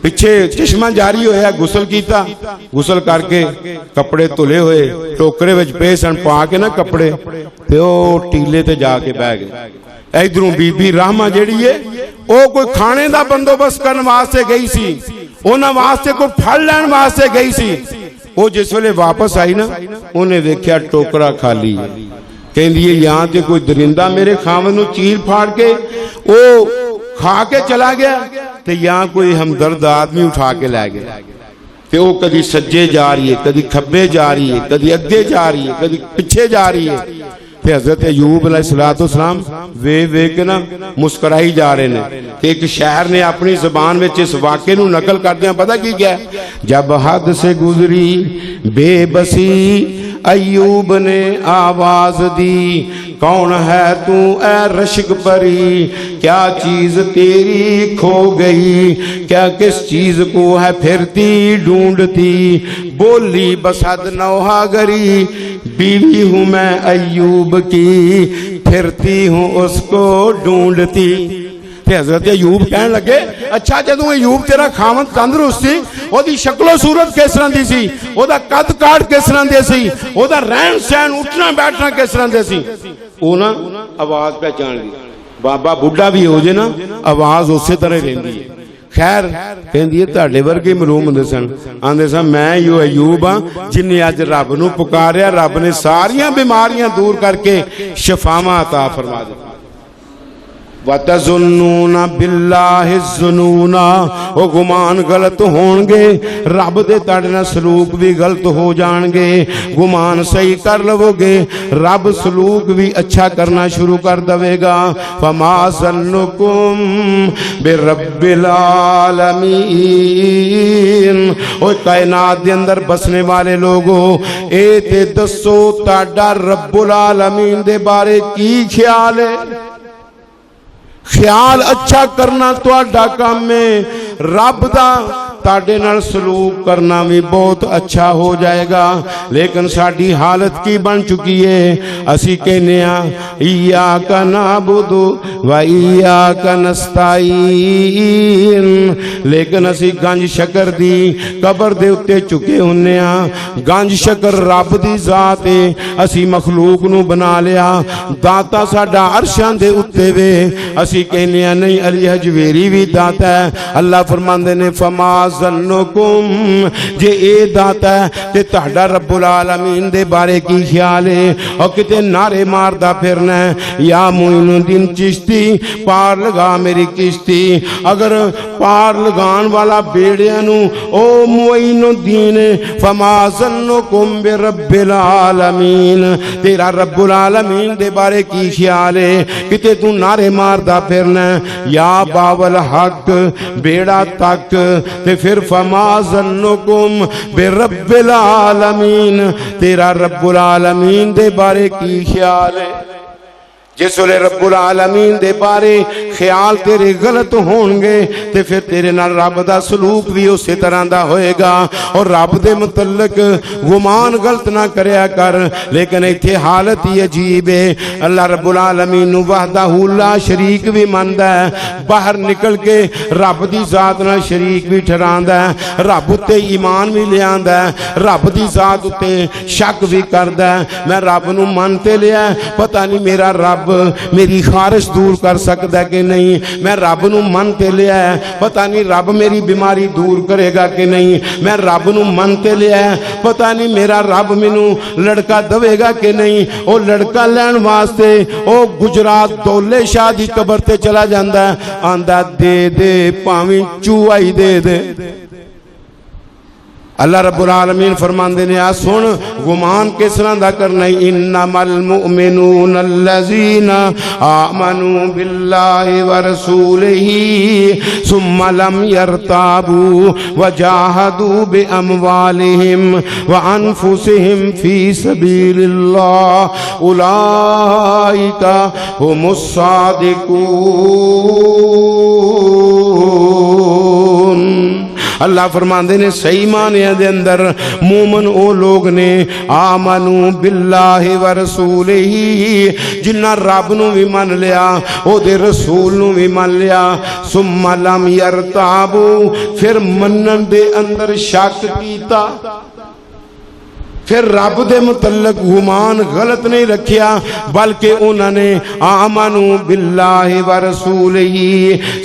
پیچھے چشمہ جاری ہویا، غسل کیتا، غسل کر کے کپڑے تلے ہوئے ٹوکرے وچ پے سن، پا کے نا کپڑے تے او ٹیلے تے جا کے بیٹھ گئے. ادھروں بی بی رحمہ جیڑی ہے او کوئی کھانے دا بندوبست کرن واسطے گئی سی، انہاں واسطے کوئی پھل لین واسطے گئی سی. او جس ویلے واپس آئی نا انہیں دیکھیا ٹوکرا خالی. کہندی ہے یہاں تے کوئی درندہ میرے خاوند نو چیر پھاڑ کے او کھا کے چلا گیا، تے یہاں کوئی ہمدرد آدمی اٹھا کے لے گیا. تے او کدی سجے جا رہی ہے، کدی کھبے جا رہی ہے، کدی اگے جا رہی ہے، کدی پیچھے جا رہی ہے. تے حضرت ایوب علیہ السلام وے کے نا مسکرائی جا رہے ہیں. کہ ایک شاعر نے اپنی زبان میں اس واقعے نو نقل کر دیا، پتہ کی کیا ہے؟ جب حد سے گزری بے بسی ایوب نے آواز دی، کون ہے تو اے رشک پری، کیا چیز تیری کھو گئی، کیا کس چیز کو ہے پھرتی ڈھونڈتی، بولی بسد نوحہ گری، بیوی ہوں میں ایوب کی، پھرتی ہوں اس کو ڈھونڈتی. تے حضرت ایوب کہنے لگے اچھا جدوں ایوب تیرا خاوند تندرست سی، او دی شکل و صورت کس طرح دی سی، او دا قد کاٹ کس طرح دے سی، او دا رہن سہن اٹھنا بیٹھنا کس طرح دے سی، او نا آواز پہچان لی. بابا بڈھا بھی ہو جائے نا آواز اسی طرح رہندی ہے. خیر کہندی تہاڈے ورگے معلوم ہوندے سن آندے سن میں یو ایوب ہاں جن اج رب نو پکاریا رب نے ساریاں بیماریاں دور کر کے شفاواں عطا فرما دتی وَتَظُنُّونَ بِاللَّهِ الظُّنُونَ وہ گمان غلط ہون گے رب دے تاڑے نال سلوک بھی غلط ہو جان گے گمان صحیح کر لو گے رب سلوک بھی اچھا کرنا شروع کر دوے گا فَمَا ظَنُّكُمْ بِرَبِّ الْعَالَمِينَ اوہ کائنات دے اندر بسنے والے لوگوں اے تے دسو تاڑا رب العالمین دے بارے کی خیال ہے خیال اچھا کرنا تو آڈا کام میں رب دا تاڑے نال سلوک کرنا بھی بہت اچھا ہو جائے گا لیکن ساڑی حالت کی بن چکی ہے اسی کہنے ایاک نعبد و ایاک نستعین لیکن اسی گنج شکر دی قبر دے اتے چکے ہونے گنج شکر رب دی ذات ہے اسی مخلوق نو بنا لیا داتا ساڑا عرشان دے اتے وے اسی کہنے نہیں علی حجویری بھی داتا ہے اللہ فرماندے نے فما ظنکم جے اے داتا ہے تے تہاڈا رب العالمین دے بارے کی خیال ہے اور کتے نعرے ماردہ پھرنا ہے یا معین الدین چشتی پار لگا میری کشتی اگر پار لگان والا بیڑیانو او معین الدین فما ظنکم برب العالمین تیرا رب العالمین دے بارے کی خیال ہے کتے تو نعرے ماردہ پھرنا ہے یا باول حق بیڑا تک تے پھر فما ظنکم برب العالمین تیرا رب العالمین دے بارے کی خیال ہے جس لئے رب العالمین دے بارے خیال تیرے غلط ہونگے تے پھر تیرے نال رب دا سلوک بھی اسی طرح دا ہوئے گا اور رب دے متعلق گمان غلط نہ کریا کر لیکن ایتھے حالت ہی عجیب ہے اللہ رب العالمین وحدہ لا شریک بھی مندہ ہے باہر نکل کے رب دی ذات نہ شریک بھی ٹھراندہ ہے رب تے ایمان بھی لے آندہ ہے رب دی ذات تے شک بھی کردہ ہے میں رب نو مانتے لیا پتہ نہیں میرا رب میری خارش دور کر سکتا ہے کہ نہیں میں رب نو منتے لیا ہے پتہ نہیں رب میری بیماری دور کرے گا کہ نہیں میں رب نو منتے لیا ہے پتہ نہیں میرا رب منو لڑکا دوے گا کہ نہیں او لڑکا لین واسطے او گجرات دولے شاہ دی قبر تے چلا جاندہ ہے آندہ دے دے پاویں چوہائی دے دے اللہ رب العالمین فرماندے نے سن گمان کس طرح دا کرنا انما المؤمنون الذین آمنوا باللہ ورسولہ ثم لم يرتابوا وجاہدوا باموالہم وانفسہم فی سبیل اللہ اولئک هم الصادقون اللہ فرماندے نے صحیح معنی دے اندر مومن او لوگ نے آمنو باللہ ورسولہ جنہ رب نو بھی من لیا او دے رسول نو بھی من لیا ثم لم یرتابو پھر منن دے اندر شک کیتا پھر رب دے متعلق گمان غلط نہیں رکھیا بلکہ انہوں نے آمنو باللہ ورسولہ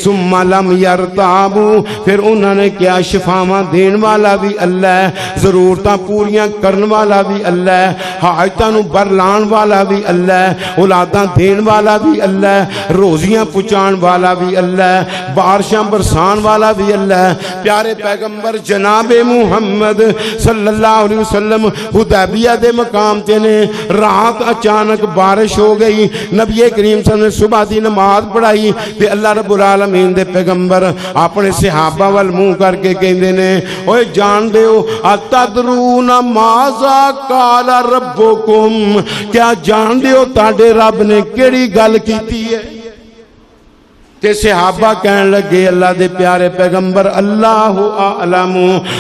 ثم لم یرتابو پھر انہوں نے کیا شفاواں دین والا بھی اللہ ہے ضرورتاں پوریاں کرن والا بھی اللہ ہے حاجتاں نو برلان والا بھی اللہ ہے اولاداں دین والا بھی اللہ ہے روزیاں پچان والا بھی اللہ ہے بارشاں برسان والا بھی اللہ ہے پیارے پیغمبر جناب محمد صلی اللہ علیہ وسلم حدیبیہ دے مقام تے نے رات اچانک بارش ہو گئی نبی کریم صلی اللہ علیہ وسلم نے صبح دی نماز پڑھائی تے اللہ رب العالمین دے پیغمبر اپنے صحابہ والموں کر کے کہندے نے اوے جان دیو اتدرون ماذا قال ربکم کیا جان دیو تاڑے رب نے کیڑی گل کیتی ہے تے صحابہ کہنے لگے اللہ دے پیارے پیغمبر اللہ اعلم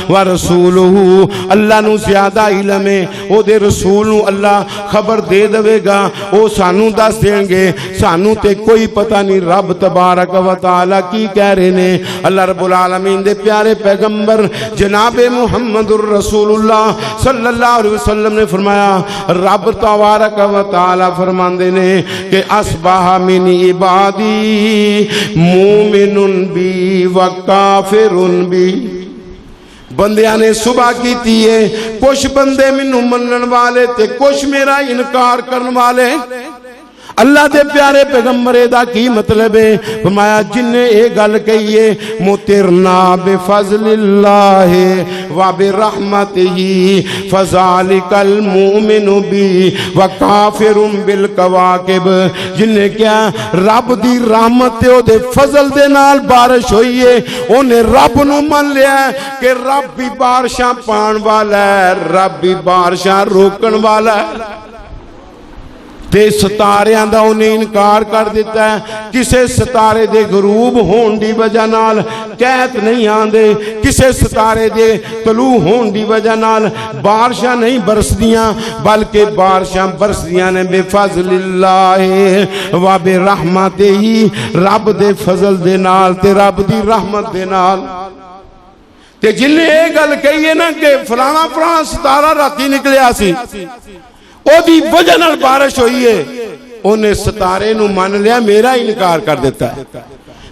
ورسولہ اللہ نو زیادہ علم ہے او دے رسول نو اللہ خبر دے دوے گا او سانو دس دیں گے سانو تے کوئی پتہ نہیں رب تبارک و تعالی کی کہہ رہے نے اللہ رب العالمین دے پیارے پیغمبر جناب محمد الرسول اللہ صلی اللہ علیہ وسلم نے فرمایا رب تبارک و تعالی فرماندے نے کہ اصبح من عبادی مومن بھی و کافر بھی. بندیاں نے صبح کیتی ہے، کچھ بندے مینوں منن والے تے کچھ میرا انکار کرن والے. اللہ دے پیارے پیغمبر دا کی مطلب ہے؟ فرمایا جن نے یہ گل کہی ہے مطرنا بفضل اللہ و برحمتہ فذلک المؤمن بی وکافر بالکواکب. جن نے کیا رب دی رحمت تے او دے فضل دے نال بارش ہوئی ہے، اونے رب نو من لیا کہ رب بھی بارشاں پان والا ہے، رب بھی بارشاں روکن والا ہے. تے ستاریاں دا انہیں انکار کر دیتا ہے. کسے ستارے دے غروب ہون دی وجہ نال قحط نہیں آندے، کسے ستارے دے طلوع ہون دی وجہ نال بارشاں نہیں برسدیاں، بلکہ بارشاں برسدیاں نے بے فضل اللہ و بے رحمت ہی، رب دے فضل دے نال تے رب دی رحمت دے نال. تے جن نے یہ گل کہی ہے نا کہ فلانا فلانا ستارہ راتی نکلیا سی، او دی وجہ نال بارش ہوئی ہے، انہیں ستارے نو مان لیا، میرا انکار کر دیتا ہے.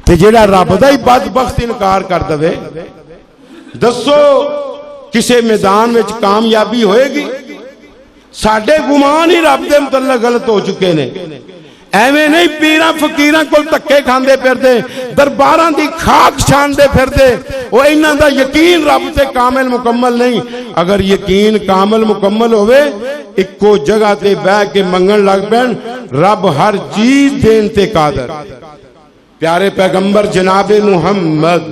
تے جیڑا رب دا ہی بدبخت انکار کر دے، دسو کسے میدان وچ کامیابی ہوئے گی؟ ساڈے گمان ہی رب دے متعلق غلط ہو چکے نے. ایویں نہیں پیراں فقیراں کول تکے کھاندے پھردے، درباراں دی خاک چھاندے پھردے، او انہاں دا یقین رب تے کامل مکمل نہیں. اگر یقین کامل مکمل ہوئے اکو جگہ تے بہ کے منگن لگ پین، رب ہر چیز دین تے قادر. پیارے پیغمبر جناب محمد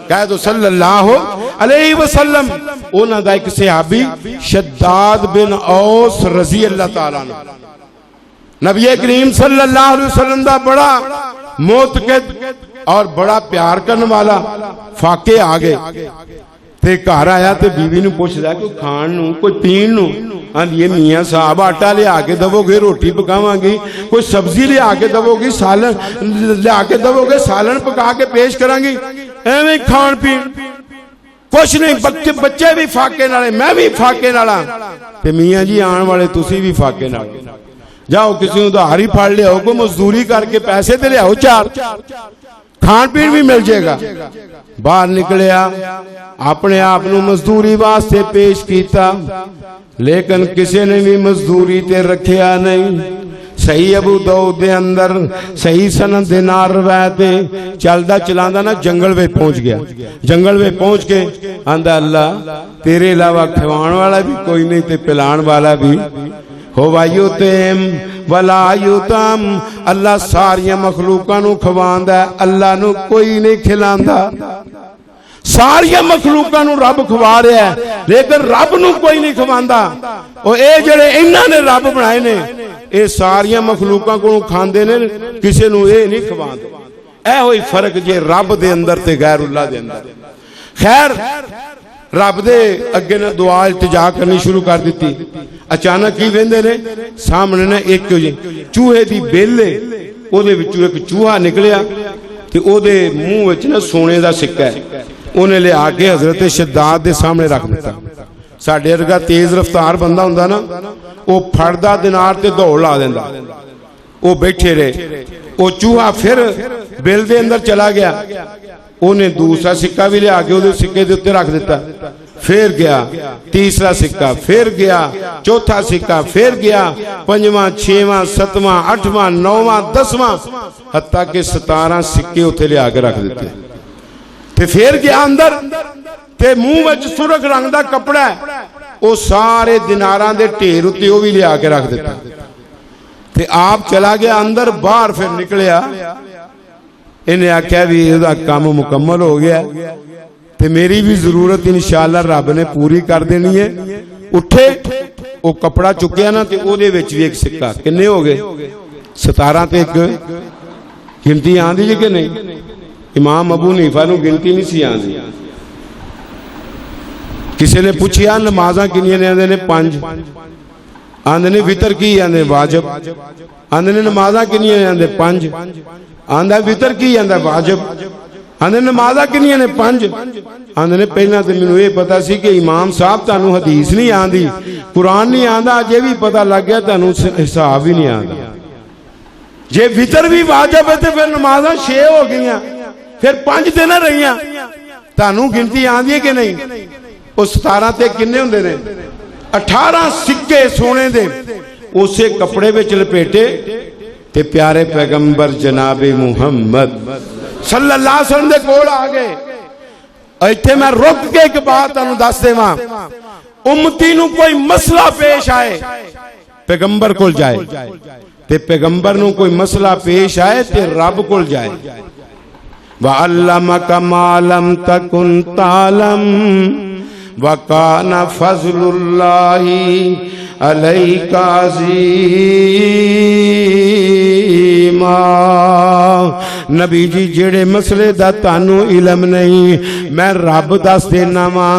کہہ دو صلی اللہ علیہ وسلم، انہاں دا ایک صحابی شداد بن اوس رضی اللہ تعالیٰ عنہ، نبی کریم صلی اللہ علیہ وسلم دا بڑا معتقد اور بڑا پیار کرنے والا. فاقے آگے تے گھر آیا تے بیوی نو پوچھ دا کوئی کھان نو کوئی پین نو، یہ میاں صاحب آٹا لے آگے دو گے روٹی پکاواں گی، کوئی سبزی لے آگے دو گی، سالن لے آگے دو گے، سالن پکا کے پیش کراں گی. ایویں کھان پین کچھ نہیں. بچے بھی فاقے نالے، میں بھی فاقے نالا، تے میاں جی آن والے تسی بھی فاقے نالے. جاؤ کسی ادھار ہی پڑھ لیا، کوئی مزدوری کر کے پیسے تے لیا، چار کھان پین بھی مل جائے گا. باہر نکلیا، اپنے آپ نو مزدوری واسطے پیش کیتا، لیکن کسی نے بھی مزدوری تے رکھیا نہیں. صحیح ابو داؤد دے اندر صحیح سند دے نال روایت چلدا چلاندا نا جنگل وچ پہنچ گیا. جنگل وچ پہنچ کے آندا اللہ تیرے علاوہ کھوان والا بھی کوئی نہیں تے پلان والا بھی ہوا یوتیم ولا یوتم. اللہ ساری مخلوقاں نو کھواندا ہے، اللہ نو کوئی نہیں کھلاندا. ساری مخلوقاں نو رب کھوا رہا ہے لیکن رب نو کوئی نہیں کھواندا. او اے جڑے انہاں نے رب بنائے نے اے ساری مخلوقاں کو کھاندے نے، کسے نو اے نہیں کھواندے. اے ہوئی فرق جے رب دے اندر تے غیر اللہ دے اندر. خیر رب دے اگے نہ دعا التجا کرنی شروع کر دیتی. اچانک ہی ویندے نے سامنے نہ ایک چوہے دی بیل ہے، او دے وچوں ایک چوہا نکلیا تے او دے منہ وچ نہ سونے دا سکہ ہے. انہیں لے آگے حضرت شداد دے سامنے رکھ دیتا. ساڈے ورگا تیز رفتار بندہ ہوندا نا، او پھڑدا دینار تے دوڑ لا دیندا. او بیٹھے رہے، او چوہا پھر بیل دے اندر چلا گیا. انہیں دوسرا سکہ بھی لے آگے وہ سکے دے اتے رکھ دیتا. پھر گیا تیسرا سکہ، پھر گیا چوتھا سکہ، پھر گیا پنجواں، چھواں، ستواں، اٹھواں، نوواں، دسواں، حتیٰ کہ 17 سکے اتنے لے آگے رکھ دیتے. تے پھر گیا اندر تے منہ وچ سرخ رنگ دا کپڑا ہے، وہ سارے دیناراں دے ڈھیر اتنے وہ بھی لے آگے رکھ دیتا. تے آپ چلا گیا اندر، باہر پھر نکلیا. انہیں آکھیا بھی یہ کام مکمل ہو گیا تے میری بھی ضرورت انشاءاللہ رب نے پوری کر دینی ہے. اٹھے وہ کپڑا چکیا نا تے او دے وچ بھی ایک سکہ. کنے ہو گئے 17 تے ایک گنتی آندی جی کہ نہیں؟ امام ابو حنیفہ نو گنتی نہیں سی آندی. کسی نے پوچھیا نمازاں کنیاں نے؟ آندے نے 5. آندے نے وتر کی؟ آندے واجب. آندے نے نمازاں کنیاں نے؟ آندے 5. آندہ وتر کی؟ آندہ واجب. آندے نمازاں کنیاں نے؟ 5. آندے نے پہلا تے مینوں یہ پتا سی کہ امام صاحب تانوں حدیث نہیں آندی، قرآن نہیں آندا، اجے بھی پتہ لگ گیا تانوں حساب ہی نہیں آندا. جے وتر بھی واجب ہے تو پھر نمازاں 6 ہو گئیاں، پھر 5 تے نہ رہیاں، تانوں گنتی آندی ہے کہ نہیں؟ اس 17 تے کنے ہوندے نے؟ 18 سکے سونے دے اسے کپڑے وچ لپیٹے تے پیارے پیغمبر جناب محمد صلی اللہ علیہ وسلم دے کول آ گئے۔ ایتھے میں رک کے ایک بات تانوں دس دیواں، امتی نو کوئی مسئلہ پیش آئے پیغمبر کول جائے، تے پیغمبر نو کوئی مسئلہ پیش آئے تے رب کول جائے۔ وَعَلَّمَكَ مَا لَمْ تَكُنْ تَعْلَمْ وَكَانَ فَضْلُ اللَّهِ عَلَيْكَ عَظِيمًا۔ نبی جی جڑے مسئلے دا تانو علم نہیں میں رب دس دینا وا،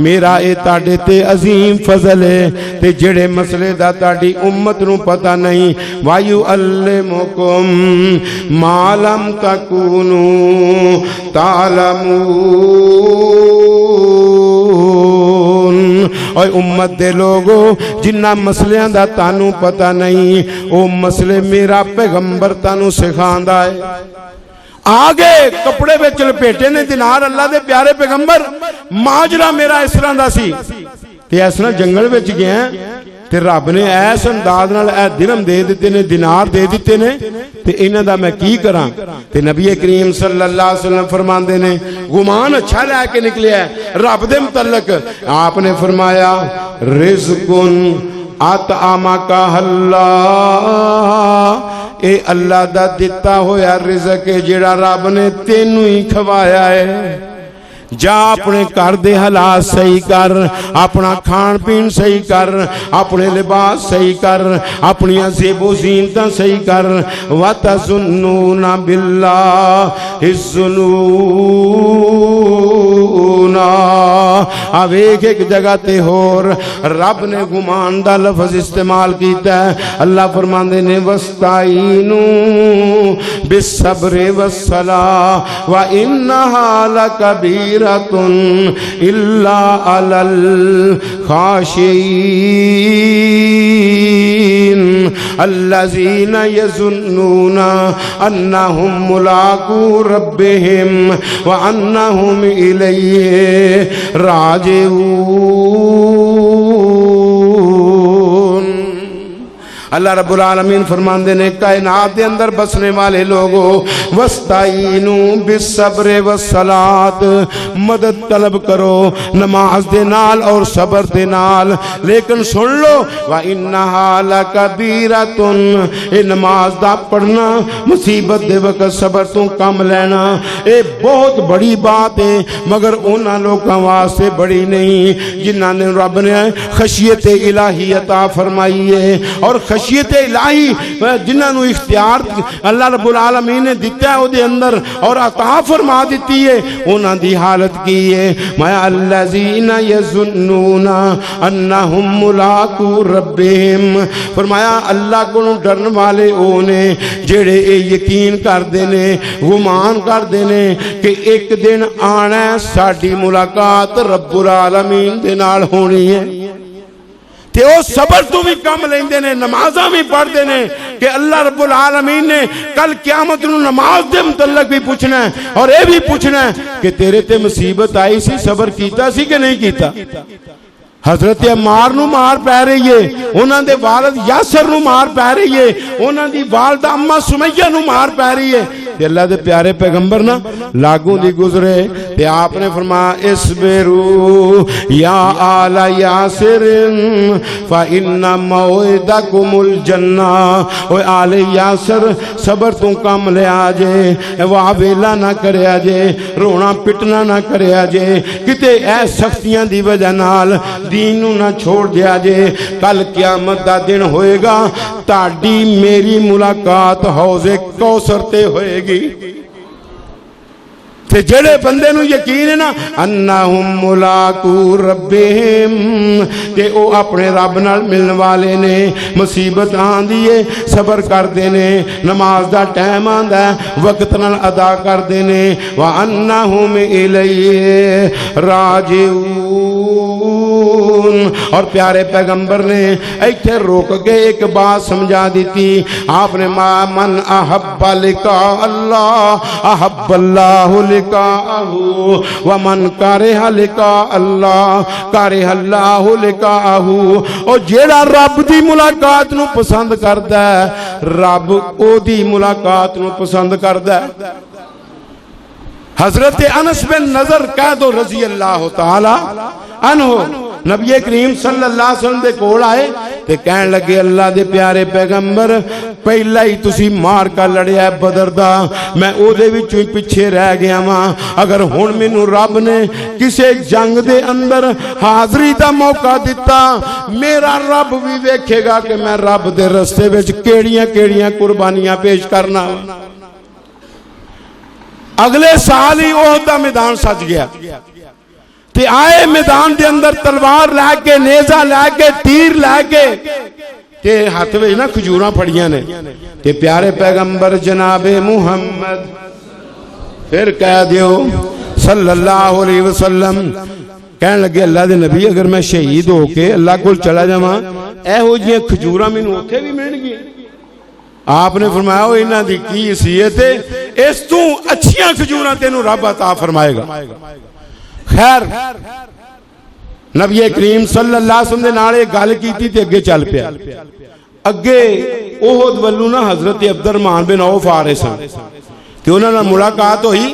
میرا اے تاڑے تے عظیم فضل ہے، تے جڑے مسئلے دا تاڑی امت نو پتہ نہیں وَيُعَلِّمُكُمْ مَا لَمْ تَكُونُوا تَعْلَمُونَ۔ اور امت دے لوگو جنہ مسئلیاں دا تانو پتہ نہیں او مسئلے میرا پیغمبر تانو سکھاندا ہے۔ آگے کپڑے وچ لپیٹے نے دینار اللہ دے پیارے پیغمبر، ماجرا میرا اس طرح دا سی تے اس طرح جنگل وچ گئے ہیں تے رب نے ایس انداز نال اے درہم دے دیتے نے، دینار دے دیتے نے، تے انہاں دا میں کی کراں؟ تے نبی کریم صلی اللہ علیہ وسلم فرماندے نے گمان اچھا لے کے نکلیا ہے رب دے متعلق۔ آپ نے فرمایا رزقن اطعمک اللہ، اے اللہ دا دیتا ہویا رزق ہے جڑا رب نے تینوں ہی کھوایا ہے۔ جا اپنے گھر دے حالات صحیح کر، اپنا کھان پین صحیح کر، اپنے لباس صحیح کر، اپنی زیب و زینتاں صحیح کر۔ وَتَظُنُّونَ بِاللَّهِ الظُّنُونَ۔ اب ایک جگہ تے ہور رب نے گمان دا لفظ استعمال کیتا ہے۔ اللہ فرماندے نے وَاسْتَعِینُوا بِالصَّبْرِ وَالصَّلَاةِ وَإِنَّهَا لَكَبِیرَةٌ إِلَّا عَلَى الْخَاشِعِینَ الَّذِينَ يَظُنُّونَ أَنَّهُمْ مُلَاقُو رَبِّهِمْ وَأَنَّهُمْ إِلَيْهِ راجعون۔ اللہ رب العالمین فرماندے نے کائنات دے اندر بسنے والے لوگوں وَاسْتَعِینُوا بِالصَّبْرِ وَالصَّلَاةِ، مدد طلب کرو نماز دے نال اور صبر دے نال، لیکن سن لو وَإِنَّهَا لَكَبِیرَةٌ، اے نماز دا پڑھنا مصیبت دے وقت صبر تو کم لینا اے بہت بڑی بات ہے، مگر انہاں لوگاں واسطے بڑی نہیں جنہاں نے رب نے خشیت الہی عطا فرمائی ہے، اور خشیت الہی جنہاں نو اختیار اللہ رب العالمین نے دیتا ہے او دے اندر اور عطا فرما دیتی ہے، انہاں دی حالت کی ہے مَا الَّذِينَ يَظُنُّونَ أَنَّهُمْ مُلَاقُو رَبِّهِمْ۔ فرمایا اللہ کو ڈرن والے اونے جڑے اے یقین کر دینے، گمان کر دینے کہ ایک دن آنا ہے ساڈی ملاقات رب العالمین دے نال ہونی ہے، تے او صبر تو بھی کم لیندے نے، نمازاں بھی پڑھ دے نے کہ اللہ رب العالمین نے کل قیامت نو نماز دے متعلق بھی پوچھنا ہے اور اے بھی پوچھنا ہے کہ تیرے تے مصیبت آئی سی صبر کیتا سی کہ نہیں کیتا۔ حضرت عمار نو مار پہ رہی ہے، انہاں دے والد یاسر نو مار پہ رہی ہے، انہاں دی والدہ اماں سمیہ نو مار پہ رہی ہے، تے اللہ دے پیارے پیغمبر نا لاگوں دی گزرے تے آپ نے فرمایا اسبروا یا آل یاسر فإن موعدکم الجنہ۔ اوے آل یاسر صبر تو کم لے آجے، واویلا نہ کرے آجے، رونا پٹنا نہ کرے آجے، کتے اے سختیاں دی وجہ نال دینوں نہ چھوڑ دیا جے، کل قیامت دا دن ہوئے گا تاڑی میری ملاقات حوض کوثر تے ہوئے گی۔ تے جڑے بندے نو یقین ہے نا انہم ملاقو ربہم، تے او اپنے رب نال ملن والے نے، مصیبت آن دیئے صبر کر دینے، نماز دا ٹائم آن دا وقت نال ادا کر دینے، وَأَنَّهُمْ إِلَيْهِ راجعون۔ اور پیارے پیغمبر نے ایتھے روک کے ایک بات سمجھا دیتی. آپ نے من احب لقاء اللہ احب اللہ لقاءہ ومن کرہ لقاء اللہ کرہ اللہ لقاءہ. اور جیڑا رب دی ملاقات نو پسند کردا ہے رب او دی ملاقات نو پسند کردا ہے. حضرت انس بن نضر کہہ دو رضی اللہ تعالی عنہ نبی کریم صلی اللہ علیہ وسلم دے کول آئے تے کہن لگے اللہ دے پیارے پیغمبر پہلا ہی تسی مار کا لڑیا ہے بدر دا میں او دے وچوں ہی پیچھے رہ گیا ہاں. اگر ہن مینوں رب نے کسے جنگ دے اندر حاضری دا موقع دتا میرا رب بھی ویکھے گا کہ میں رب دے رستے وچ کیڑیاں کیڑیاں قربانیاں پیش کرنا. اگلے سال ہی احد دا میدان سج گیا تے آئے میدان دے اندر تلوار لے کے نیزہ لے کے تیر لے کے تے ہاتھ وچ نا کھجوراں پھڑیاں نے تے پیارے پیغمبر جناب محمد پھر کہہ دیو صلی اللہ علیہ وسلم کہنے لگے اللہ دے نبی اگر میں شہید ہو کے اللہ کول چلا جاواں ایہو جیاں کھجوراں مینوں اوتھے بھی ملن گیاں. آپ نے فرمایا وہ انہاں دی کی حیثیت ہے اس تو اچھیاں کھجوراں تینوں رب عطا فرمائے گا. خیر نبی کریم صلی اللہ علیہ وسلم نے نالے گل کیتی تے اگے چل پیا. اگے احد ولوں نا حضرت عبد الرحمن بن عوف آ رہے سن تے انہاں نال ملاقات ہوئی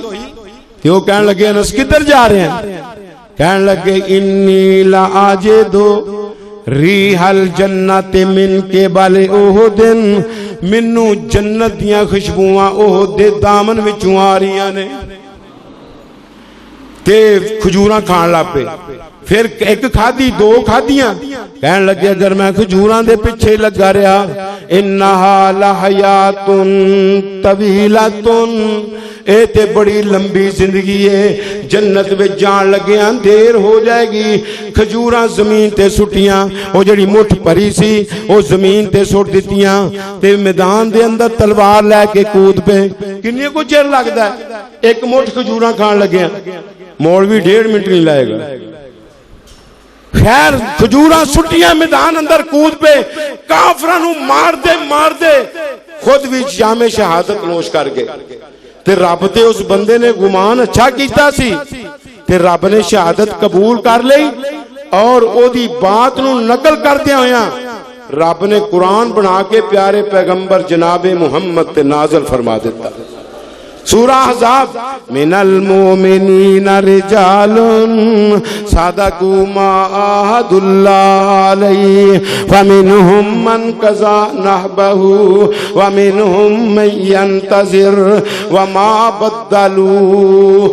تے وہ کہن لگے انس کدھر جا رہے ہیں؟ کہن لگے انی لا اجدو ریح الجنت من کے بالے احد منو جنت دیاں خوشبوواں احد دے دامن وچوں آ رہیاں نے تے کھجوراں کھان لگ پے. پھر ایک کھادی دو کھادیاں کہن لگے اگر میں کھجوراں دے پیچھے لگا رہا انہا لحیات طویلۃ اے تے بڑی لمبی زندگی ہے جنت میں جان لگیاں دیر ہو جائے گی. کھجوراں زمین تے سٹیاں او جڑی مٹھ پری سی او زمین تے سٹ دتیاں تے میدان دے اندر تلوار لے کے کود پے. کننے کو چیر لگدا ہے ایک مٹھ کھجوراں کھان لگے مولوی 1.5 منٹ نہیں لائے گا. خیر کھجوراں سٹیاں میدان اندر کود پے کافراں نو مار دے خود بھی جام شہادت نوش کر گئے. تے رب تے اس بندے نے گمان اچھا کیتا سی تے رب نے شہادت قبول کر لئی اور او دی بات نو نقل کردیا ہویا رب نے قرآن بنا کے پیارے پیغمبر جناب محمد تے نازل فرما دیتا. سورہ احزاب من المؤمنین رجال صدقوا ما عاهدوا اللہ علیہ فمنهم من قضى نحبه ومنهم من ينتظر وما بدلوا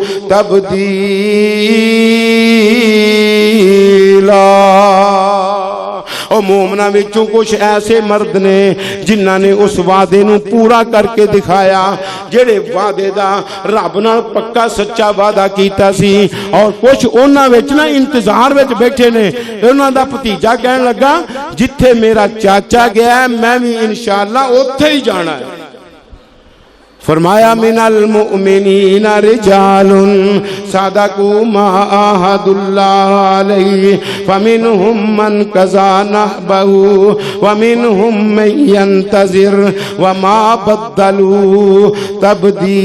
تبدیلا. اور مومنہ وچوں کچھ ایسے مرد نے جنہاں نے اس وعدے نو پورا کر کے دکھایا جڑے وعدے دا رب نال پکا سچا وعدہ کیتا سی. اور کچھ انہاں وچ نا انتظار وچ بیٹھے نے انہاں دا بھتیجا کہن لگا جتھے میرا چاچا گیا ہے میں بھی انشاءاللہ اوتھے ہی جانا ہے. فرمایا من المؤمنین رجال صدقوا ما عاهدوا اللہ علیہ فمنهم من قضى نحبه ومنهم من ينتظر وما بدلوا تبدیلا.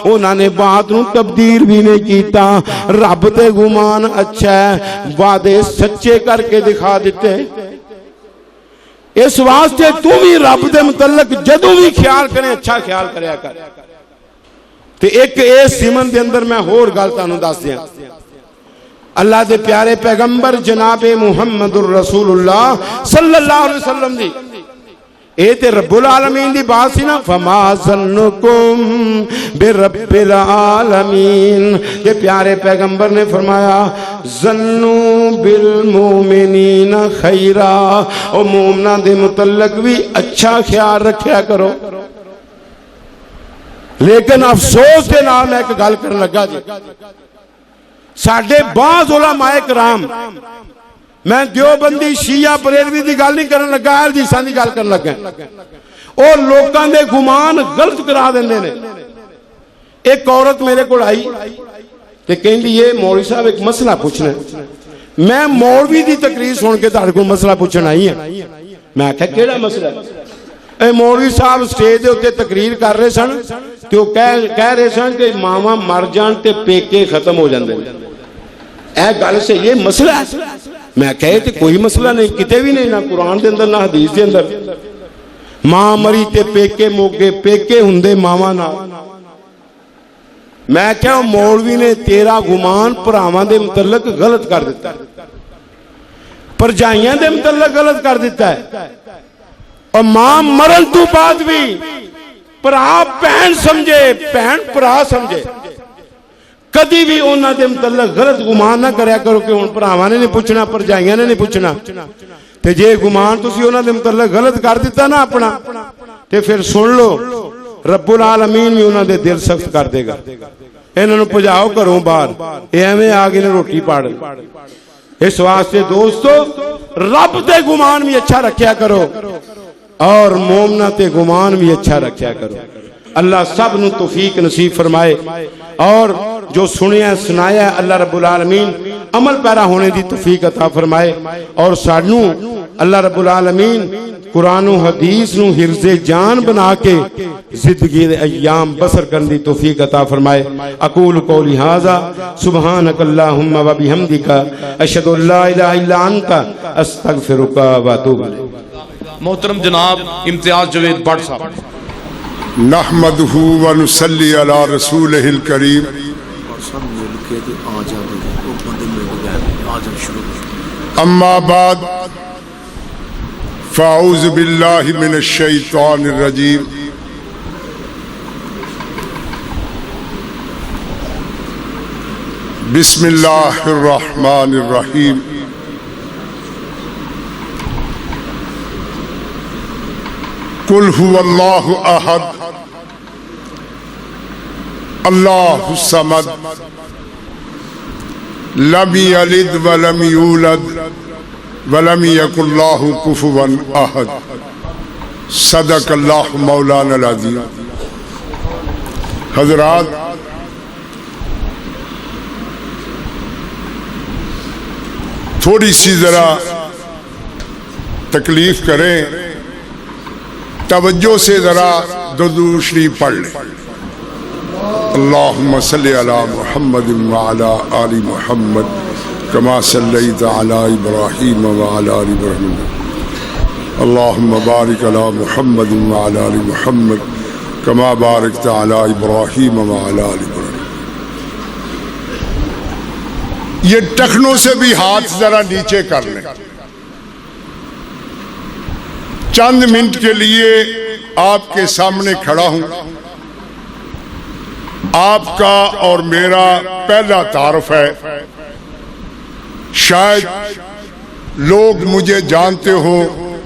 انہوں نے بات نو تبدیل بھی نہیں کیتا. رب تے گمان اچھا ہے وعدے سچے کر کے دکھا دیتے. اس واسطے تو بھی رب دے متعلق جدوں بھی خیال کریں اچھا خیال کریا کر. تے ایک اس سمن دے اندر میں ہور گل تانوں دس دیاں. اللہ دے پیارے پیغمبر جناب محمد الرسول اللہ صلی اللہ علیہ وسلم دی اے تے رب العالمین دی بات سی نا فما ظنکم برب العالمین. یہ پیارے پیغمبر نے فرمایا ظنو بالمومنین خیرا او مومنہ دے متعلق بھی اچھا خیال رکھیا کرو. لیکن افسوس کے نام میں ایک گل کرنے لگا جی ساڈے بعض علماء کرام میں دیوبندی شیعہ بریلوی دی گل نہیں کرن لگا حدیثاں دی گل کرن لگا او لوکاں دے گمان غلط کرا دیندے نے. ایک عورت میرے کول آئی تے کہندی یہ مولوی صاحب ایک مسئلہ پوچھنا ہے. میں مولوی دی تقریر سن کے تہاڈے کول مسئلہ پوچھن آئی ہاں. میں آکھیا کیڑا مسئلہ ہے؟ اے مولوی صاحب سٹیج دے اوتے تقریر کر رہے سن تے وہ کہہ رہے سن کہ ماما مر جان تے پیکے ختم ہو جاندے. اے گل سے یہ مسئلہ ہے؟ میں کہے تے کوئی مسئلہ نہیں, کتے بھی نہیں, نہ قرآن دے اندر نہ حدیث دے اندر. ماں مری تے پیکے موگے, پیکے ہوندے ماما نہ. میں کہا مولوی نے تیرا گمان پراواں دے متعلق غلط کر دیتا ہے, پرجائیاں دے متعلق غلط کر دیتا ہے, اور ماں مرن تو بعد بھی پرا بہن سمجھے, بہن پرا سمجھے. کدی بھی انہاں دے متعلق غلط گمان نہ کریا کرو کہ ہن پراواں نے نہیں پوچھنا, پرجائیاں نے نہیں پوچھنا. تے جے گمان تسی انہاں دے متعلق غلط کر دیتا نا اپنا, تے پھر سن لو رب العالمین بھی انہاں دے دل سخت کر دے گا. انہاں نوں بھجاؤ گھروں باہر, اے ایویں آ کے روٹی پاڑ. اس واسطے دوستو رب تے گمان بھی اچھا رکھیا کرو اور مومنہ تے گمان بھی اچھا رکھیا کرو. اللہ سب نو توفیق نصیب فرمائے, اور جو سنیا سنایا اللہ رب العالمین عمل پیرا ہونے دی توفیق عطا فرمائے, اور سانو اللہ رب العالمین قرآن و حدیث نو حرز جان بنا کے زندگی دے ایام بسر کرنے دی توفیق عطا فرمائے. اقول قولی ھذا سبحانک اللہم و بحمدک اشہد ان لا الہ الا انت استغفرک و اتوب الیک. محترم جناب امتیاز جوید بٹ صاحب. نحمدہ و نصلی علی رسولہ الکریم. اما بعد فاعوذ باللہ من الشیطان الرجیم. بسم اللہ الرحمن الرحیم. قل هو اللہ احد اللہ الصمد لم یلد ولم یولد ولم یکن له کفوا احد. صدق اللہ مولانا العظیم. حضرات, تھوڑی سی ذرا تکلیف کریں, توجہ سے ذرا درود شریف پڑھ لیں. اللہم صلی علی محمد وعلی آل محمد کما صلیت علی ابراہیم وعلی آل ابراہیم. اللہم بارک علی محمد وعلی آل محمد کما بارکت علی ابراہیم وعلی آل ابراہیم. یہ ٹخنوں سے بھی ہاتھ ذرا نیچے کر لیں. چند منٹ کے لیے آپ کے سامنے کھڑا ہوں. آپ کا اور میرا پہلا تعارف ہے. شاید لوگ مجھے جانتے ہو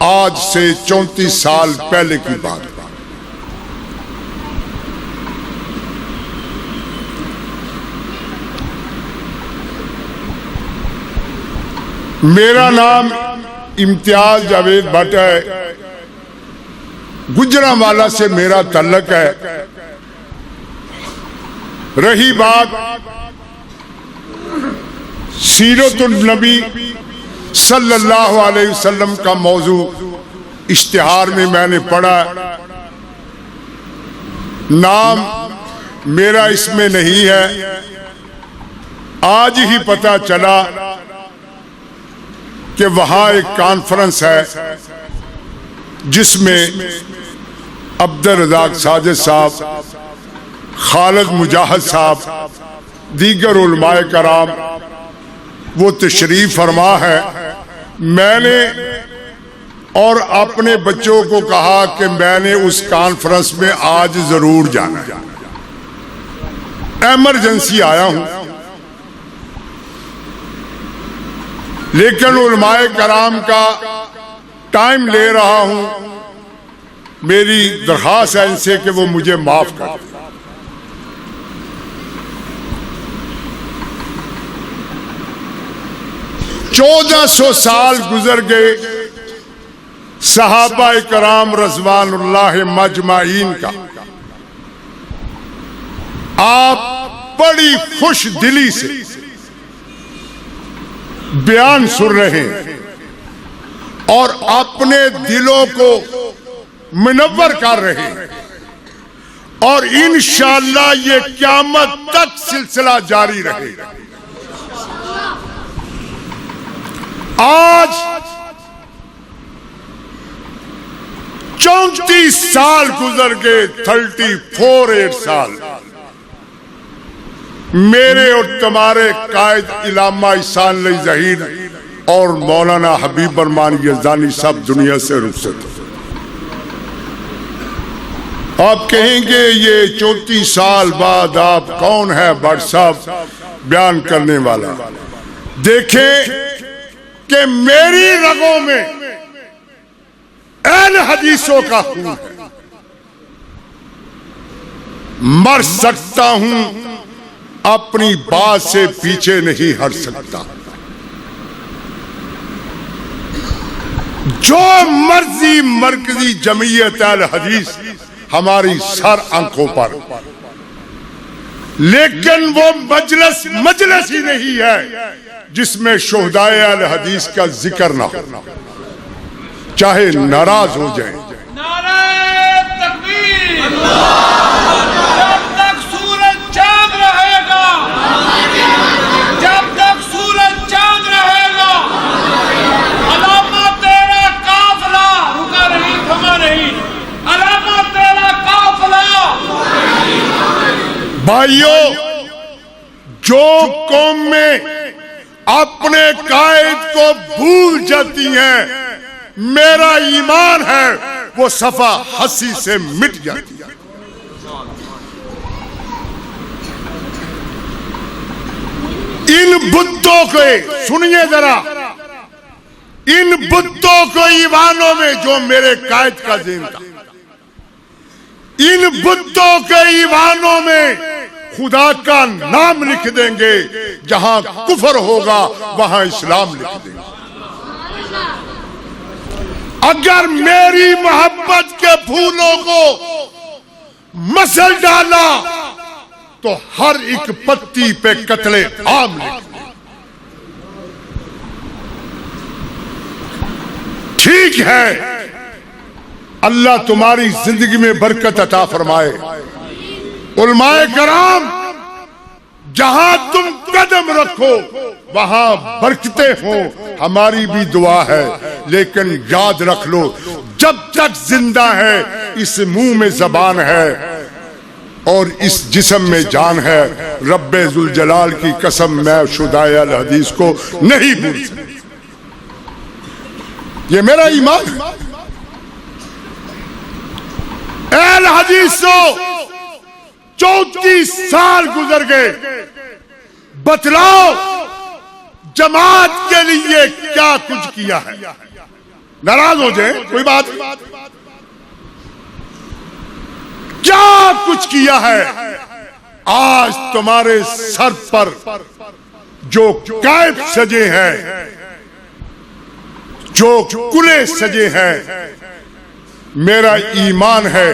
آج سے 34 سال پہلے کی بات. میرا نام امتیاز جاوید بٹ ہے. گجرانوالہ سے میرا تعلق ہے. رہی بات سیرت النبی صلی اللہ علیہ وسلم کا موضوع, اشتہار میں میں نے پڑھا, نام میرا اس میں نہیں ہے. آج ہی پتہ چلا کہ وہاں ایک کانفرنس ہے جس میں عبدالرزاق ساجد صاحب, خالد مجاہد صاحب, دیگر علماء کرام وہ تشریف فرما ہے. میں نے اور اپنے بچوں کو کہا کہ میں نے اس کانفرنس میں آج ضرور جانا ہے, ایمرجنسی آیا ہوں. لیکن علماء کرام کا ٹائم لے رہا ہوں. میری درخواست ہے ان سے کہ وہ مجھے معاف کر دیں. 1400 سال گزر گئے صحابہ کرام رضوان اللہ مجمعین کا. آپ بڑی خوش دلی سے بیان سن رہے ہیں اور اپنے دلوں کو منور کر رہے ہیں، اور انشاءاللہ یہ قیامت تک سلسلہ جاری رہے گا۔ آج 34 سال گزر گئے، 34 سال میرے اور تمہارے قائد علامہ احسان علی ظہیر اور مولانا حبیب برمان یزدانی سب دنیا سے رخصت ہو۔ آپ کہیں گے یہ 34 سال بعد آپ کون ہے بٹ صاحب بیان کرنے والا؟ دیکھیں کہ میری رگوں میں اہل حدیثوں کا خون ہے، مر سکتا ہوں اپنی بات سے پیچھے نہیں ہٹ سکتا، جو مرضی مرکزی جمعیت اہل حدیث ہماری سر آنکھوں پر، لیکن وہ مجلس ہی نہیں ہے جس میں شہدائے اہل حدیث کا ذکر نہ ہو، چاہے ناراض ہو جائیں۔ نعرہ تکبیر، جب تک سورج چاند رہے گا، جب تک سورج چاند رہے گا، علامہ تیرا قافلہ رکا نہیں تھما نہیں، علامہ تیرا قافلہ۔ بھائیو، جو قوم میں اپنے قائد کو بھول جاتی ہیں، میرا ایمان ہے وہ صفحہ ہنسی سے مٹ جاتی ہے۔ ان بتوں کو سنیے ذرا، ان بتوں کو ایوانوں میں جو میرے قائد کا ذہن تھا، ان بتوں کے ایوانوں میں خدا کا نام لکھ دیں گے، جہاں کفر ہوگا وہاں اسلام لکھ دیں گے۔ اگر میری محبت کے پھولوں کو مسل ڈالا تو ہر ایک پتی پہ قتل عام لکھ دیں۔ ٹھیک ہے، اللہ تمہاری زندگی میں برکت عطا فرمائے۔ علماء کرام، جہاں تم قدم رکھو وہاں برکتیں ہوں، ہماری بھی دعا ہے، لیکن یاد رکھ لو جب تک زندہ ہے اس منہ میں زبان ہے اور اس جسم میں جان ہے، رب ذوالجلال کی قسم میں شہدائے اہل حدیث کو نہیں بھول سکتا۔ یہ میرا ایمان ہے۔ اہل حدیثوں، 34 سال گزر گئے، بتلاؤ جماعت کے لیے کیا کچھ کیا ہے؟ ناراض ہو جائیں کوئی بات، کیا کچھ کیا ہے؟ آج تمہارے سر پر جو کیپ سجے ہیں، جو کلے سجے ہیں، میرا ایمان ہے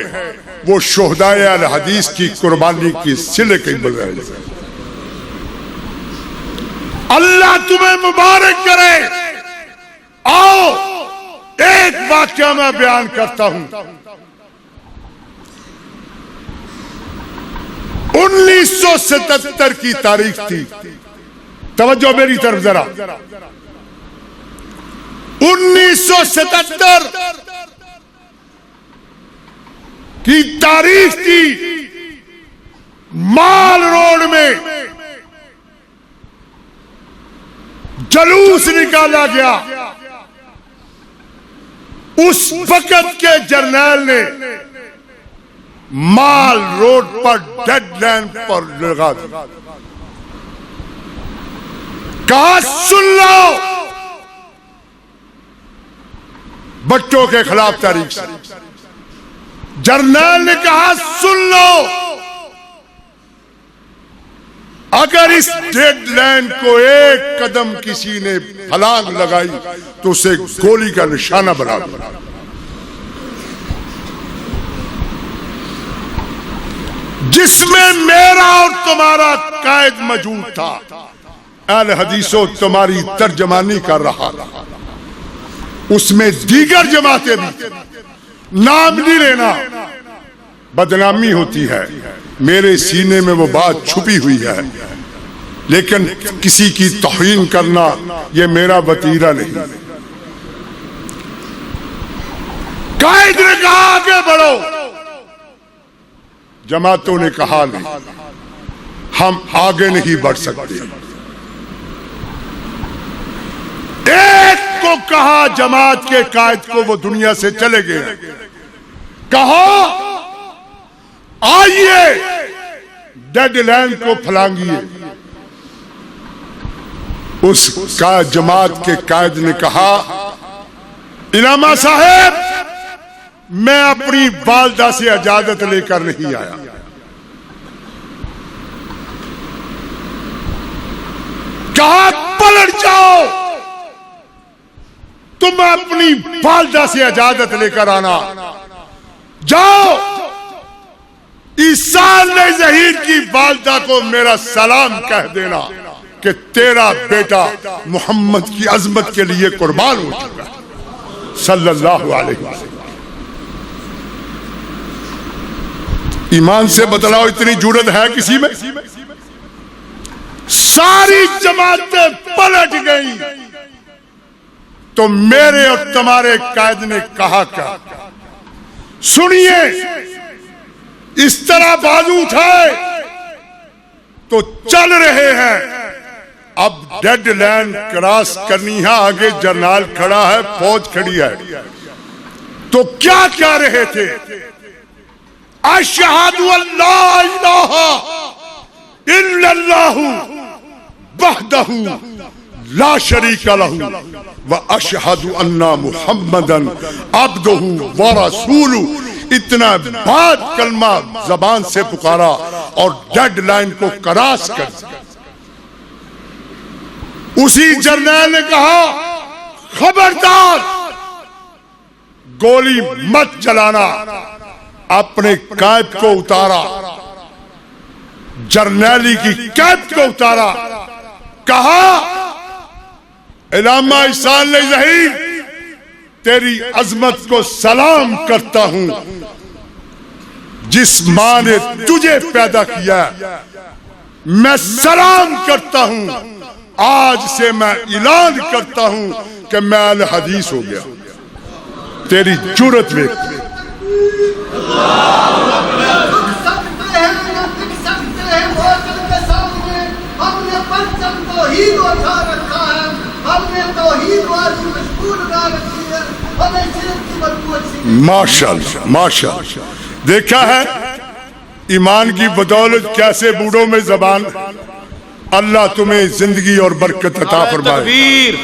وہ شہدائے اہل حدیث کی قربانی کی صلے کے بغیر۔ اللہ تمہیں مبارک کرے۔ آؤ ایک واقعہ میں بیان کرتا ہوں۔ 1977 کی تاریخ تھی، توجہ میری طرف ذرا۔ 1977 کی تاریخ تھی، مال روڈ میں جلوس نکالا گیا۔ اس وقت کے جرنیل نے مال روڈ پر ڈیڈ لائن پر لگا دیا، کہا سن لو، بچوں کے خلاف تاریخ سے۔ جرنیل نے کہا سن لو، اگر اس ڈیڈ لائن کو ایک قدم کسی نے پھلانگ لگائی تو اسے گولی کا نشانہ بنا دو۔ جس میں میرا اور تمہارا قائد موجود تھا، اہل حدیثوں تمہاری ترجمانی کر رہا تھا، اس میں دیگر جماعتیں بھی، نام نہیں لینا، بدنامی ہوتی ہے، میرے سینے میں وہ بات چھپی ہوئی ہے، لیکن کسی کی توہین کرنا یہ میرا وتیرہ نہیں۔ قائد نے کہا آگے بڑھو، جماعتوں نے کہا نہیں، ہم آگے نہیں بڑھ سکتے۔ ایک کو کہا جماعت کے قائد کو، وہ دنیا سے چلے گئے، کہا آئیے ڈیڈ لینڈ کو پھلانگیے۔ اس کا جماعت کے قائد نے کہا علامہ صاحب میں اپنی والدہ سے اجازت لے کر نہیں آیا، کہا پلٹ جاؤ، تم اپنی والدہ سے اجازت لے کر آنا، جاؤ عیسیٰ علیہ ظہیر کی والدہ کو میرا سلام کہہ دینا کہ تیرا بیٹا محمد کی عظمت کے لیے قربان ہو چکا ہے صلی اللہ علیہ وسلم۔ ایمان سے بتلاؤ اتنی جرأت ہے کسی میں؟ ساری جماعتیں پلٹ گئیں تو میرے اور تمہارے قائد نے کہا کیا؟ سنیے، اس طرح بازو اٹھائے تو چل رہے ہیں، اب ڈیڈ لینڈ کراس کرنی ہے، آگے جرنیل کھڑا ہے، فوج کھڑی ہے، تو کیا کہہ رہے تھے؟ اشہد ان لا الہ الا اللہ وحدہ لا شریک لہ واشہد ان محمدا عبدہ ورسولہ۔ اتنا بعد کلمہ زبان سے پکارا اور ڈیڈ لائن کو کراس کر دیا۔ اسی جرنیل نے کہا خبردار گولی مت چلانا، اپنے قائد کو اتارا، جرنیلی کی قائد کو اتارا، کہا علامہ عیسیٰ علیہ ظہیر تیری عظمت کو سلام کرتا ہوں، جس ماں نے تجھے پیدا کیا میں سلام کرتا ہوں، آج سے میں اعلان کرتا ہوں کہ میں اہل حدیث ہو گیا۔ تیری جرأت میں ماشاءاللہ ماشاءاللہ، دیکھا ہے ایمان کی بدولت کیسے بوڑھوں میں زبان۔ اللہ تمہیں زندگی اور برکت عطا فرمائے۔ تکبیر،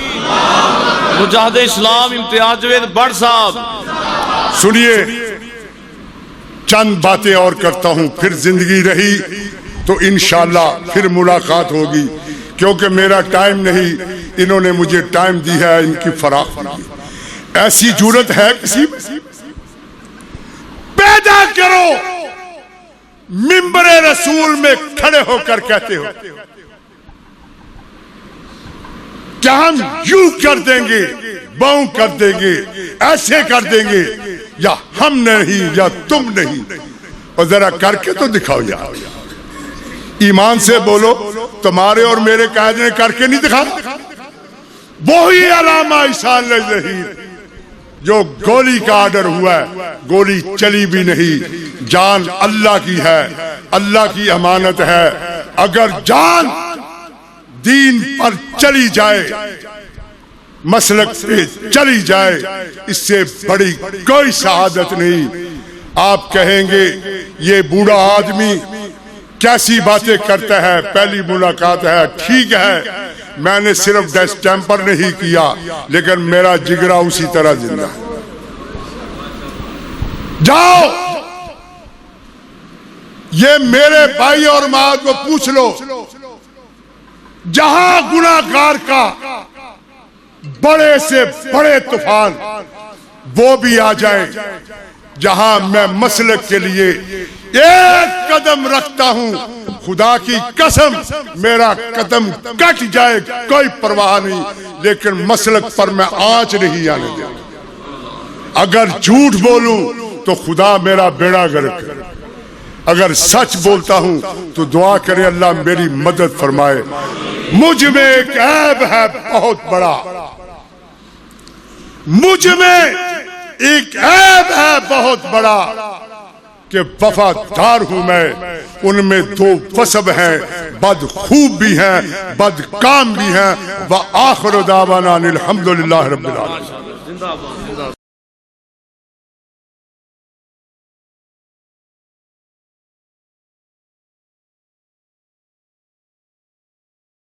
مجاہد اسلام امتیاز جاوید بٹ صاحب۔ سنیے چند باتیں اور کرتا ہوں، پھر زندگی رہی تو انشاءاللہ پھر ملاقات ہوگی، کیونکہ میرا ٹائم نہیں، انہوں نے مجھے ٹائم دی ہے، ان کی فراخی کی۔ ایسی جرأت ہے کسی میں؟ پیدا کرو، منبر رسول میں کھڑے ہو کر کہتے ہو کیا ہم یوں کر دیں گے، باؤں کر دیں گے، ایسے کر دیں گے، یا ہم نہیں یا تم نہیں، اور ذرا کر کے تو دکھاؤ یار، ایمان سے بولو۔ تمہارے اور میرے قائد نے کر کے نہیں دکھا، وہی علامہ عیسیٰ علیہ ظہیر جو گولی کا آرڈر ہوا ہے، گولی چلی بھی نہیں، جان اللہ کی ہے، اللہ کی امانت ہے، اگر جان دین پر چلی جائے، مسلک پہ چلی جائے، اس سے بڑی کوئی سعادت نہیں۔ آپ کہیں گے یہ بوڑھا آدمی کیسی باتیں کرتا ہے، پہلی ملاقات ہے، ٹھیک ہے، میں نے صرف ڈسٹمپر نہیں کیا، لیکن میرا جگرہ اسی طرح زندہ ہے۔ جاؤ یہ میرے بھائی اور ماں کو پوچھ لو، جہاں گناہگار کا بڑے سے بڑے طوفان وہ بھی آ جائیں، جہاں میں مسلک کے لیے ایک قدم رکھتا ہوں خدا کی قسم میرا قدم کٹ جائے کوئی پرواہ نہیں، لیکن مسلک پر میں آنچ نہیں آنے دیا۔ اگر جھوٹ بولوں تو خدا میرا بیڑا گرک کرے، اگر سچ بولتا ہوں تو دعا کرے اللہ میری مدد فرمائے۔ مجھ میں ایک عیب ہے بہت بڑا، مجھ میں ایک عیب ہے بہت بڑا کہ وفادار ہوں میں، ان میں دو وصف ہیں، بد خوب بھی ہیں بد کام بھی ہیں۔ وآخر دعوانا الحمدللہ رب العالمین۔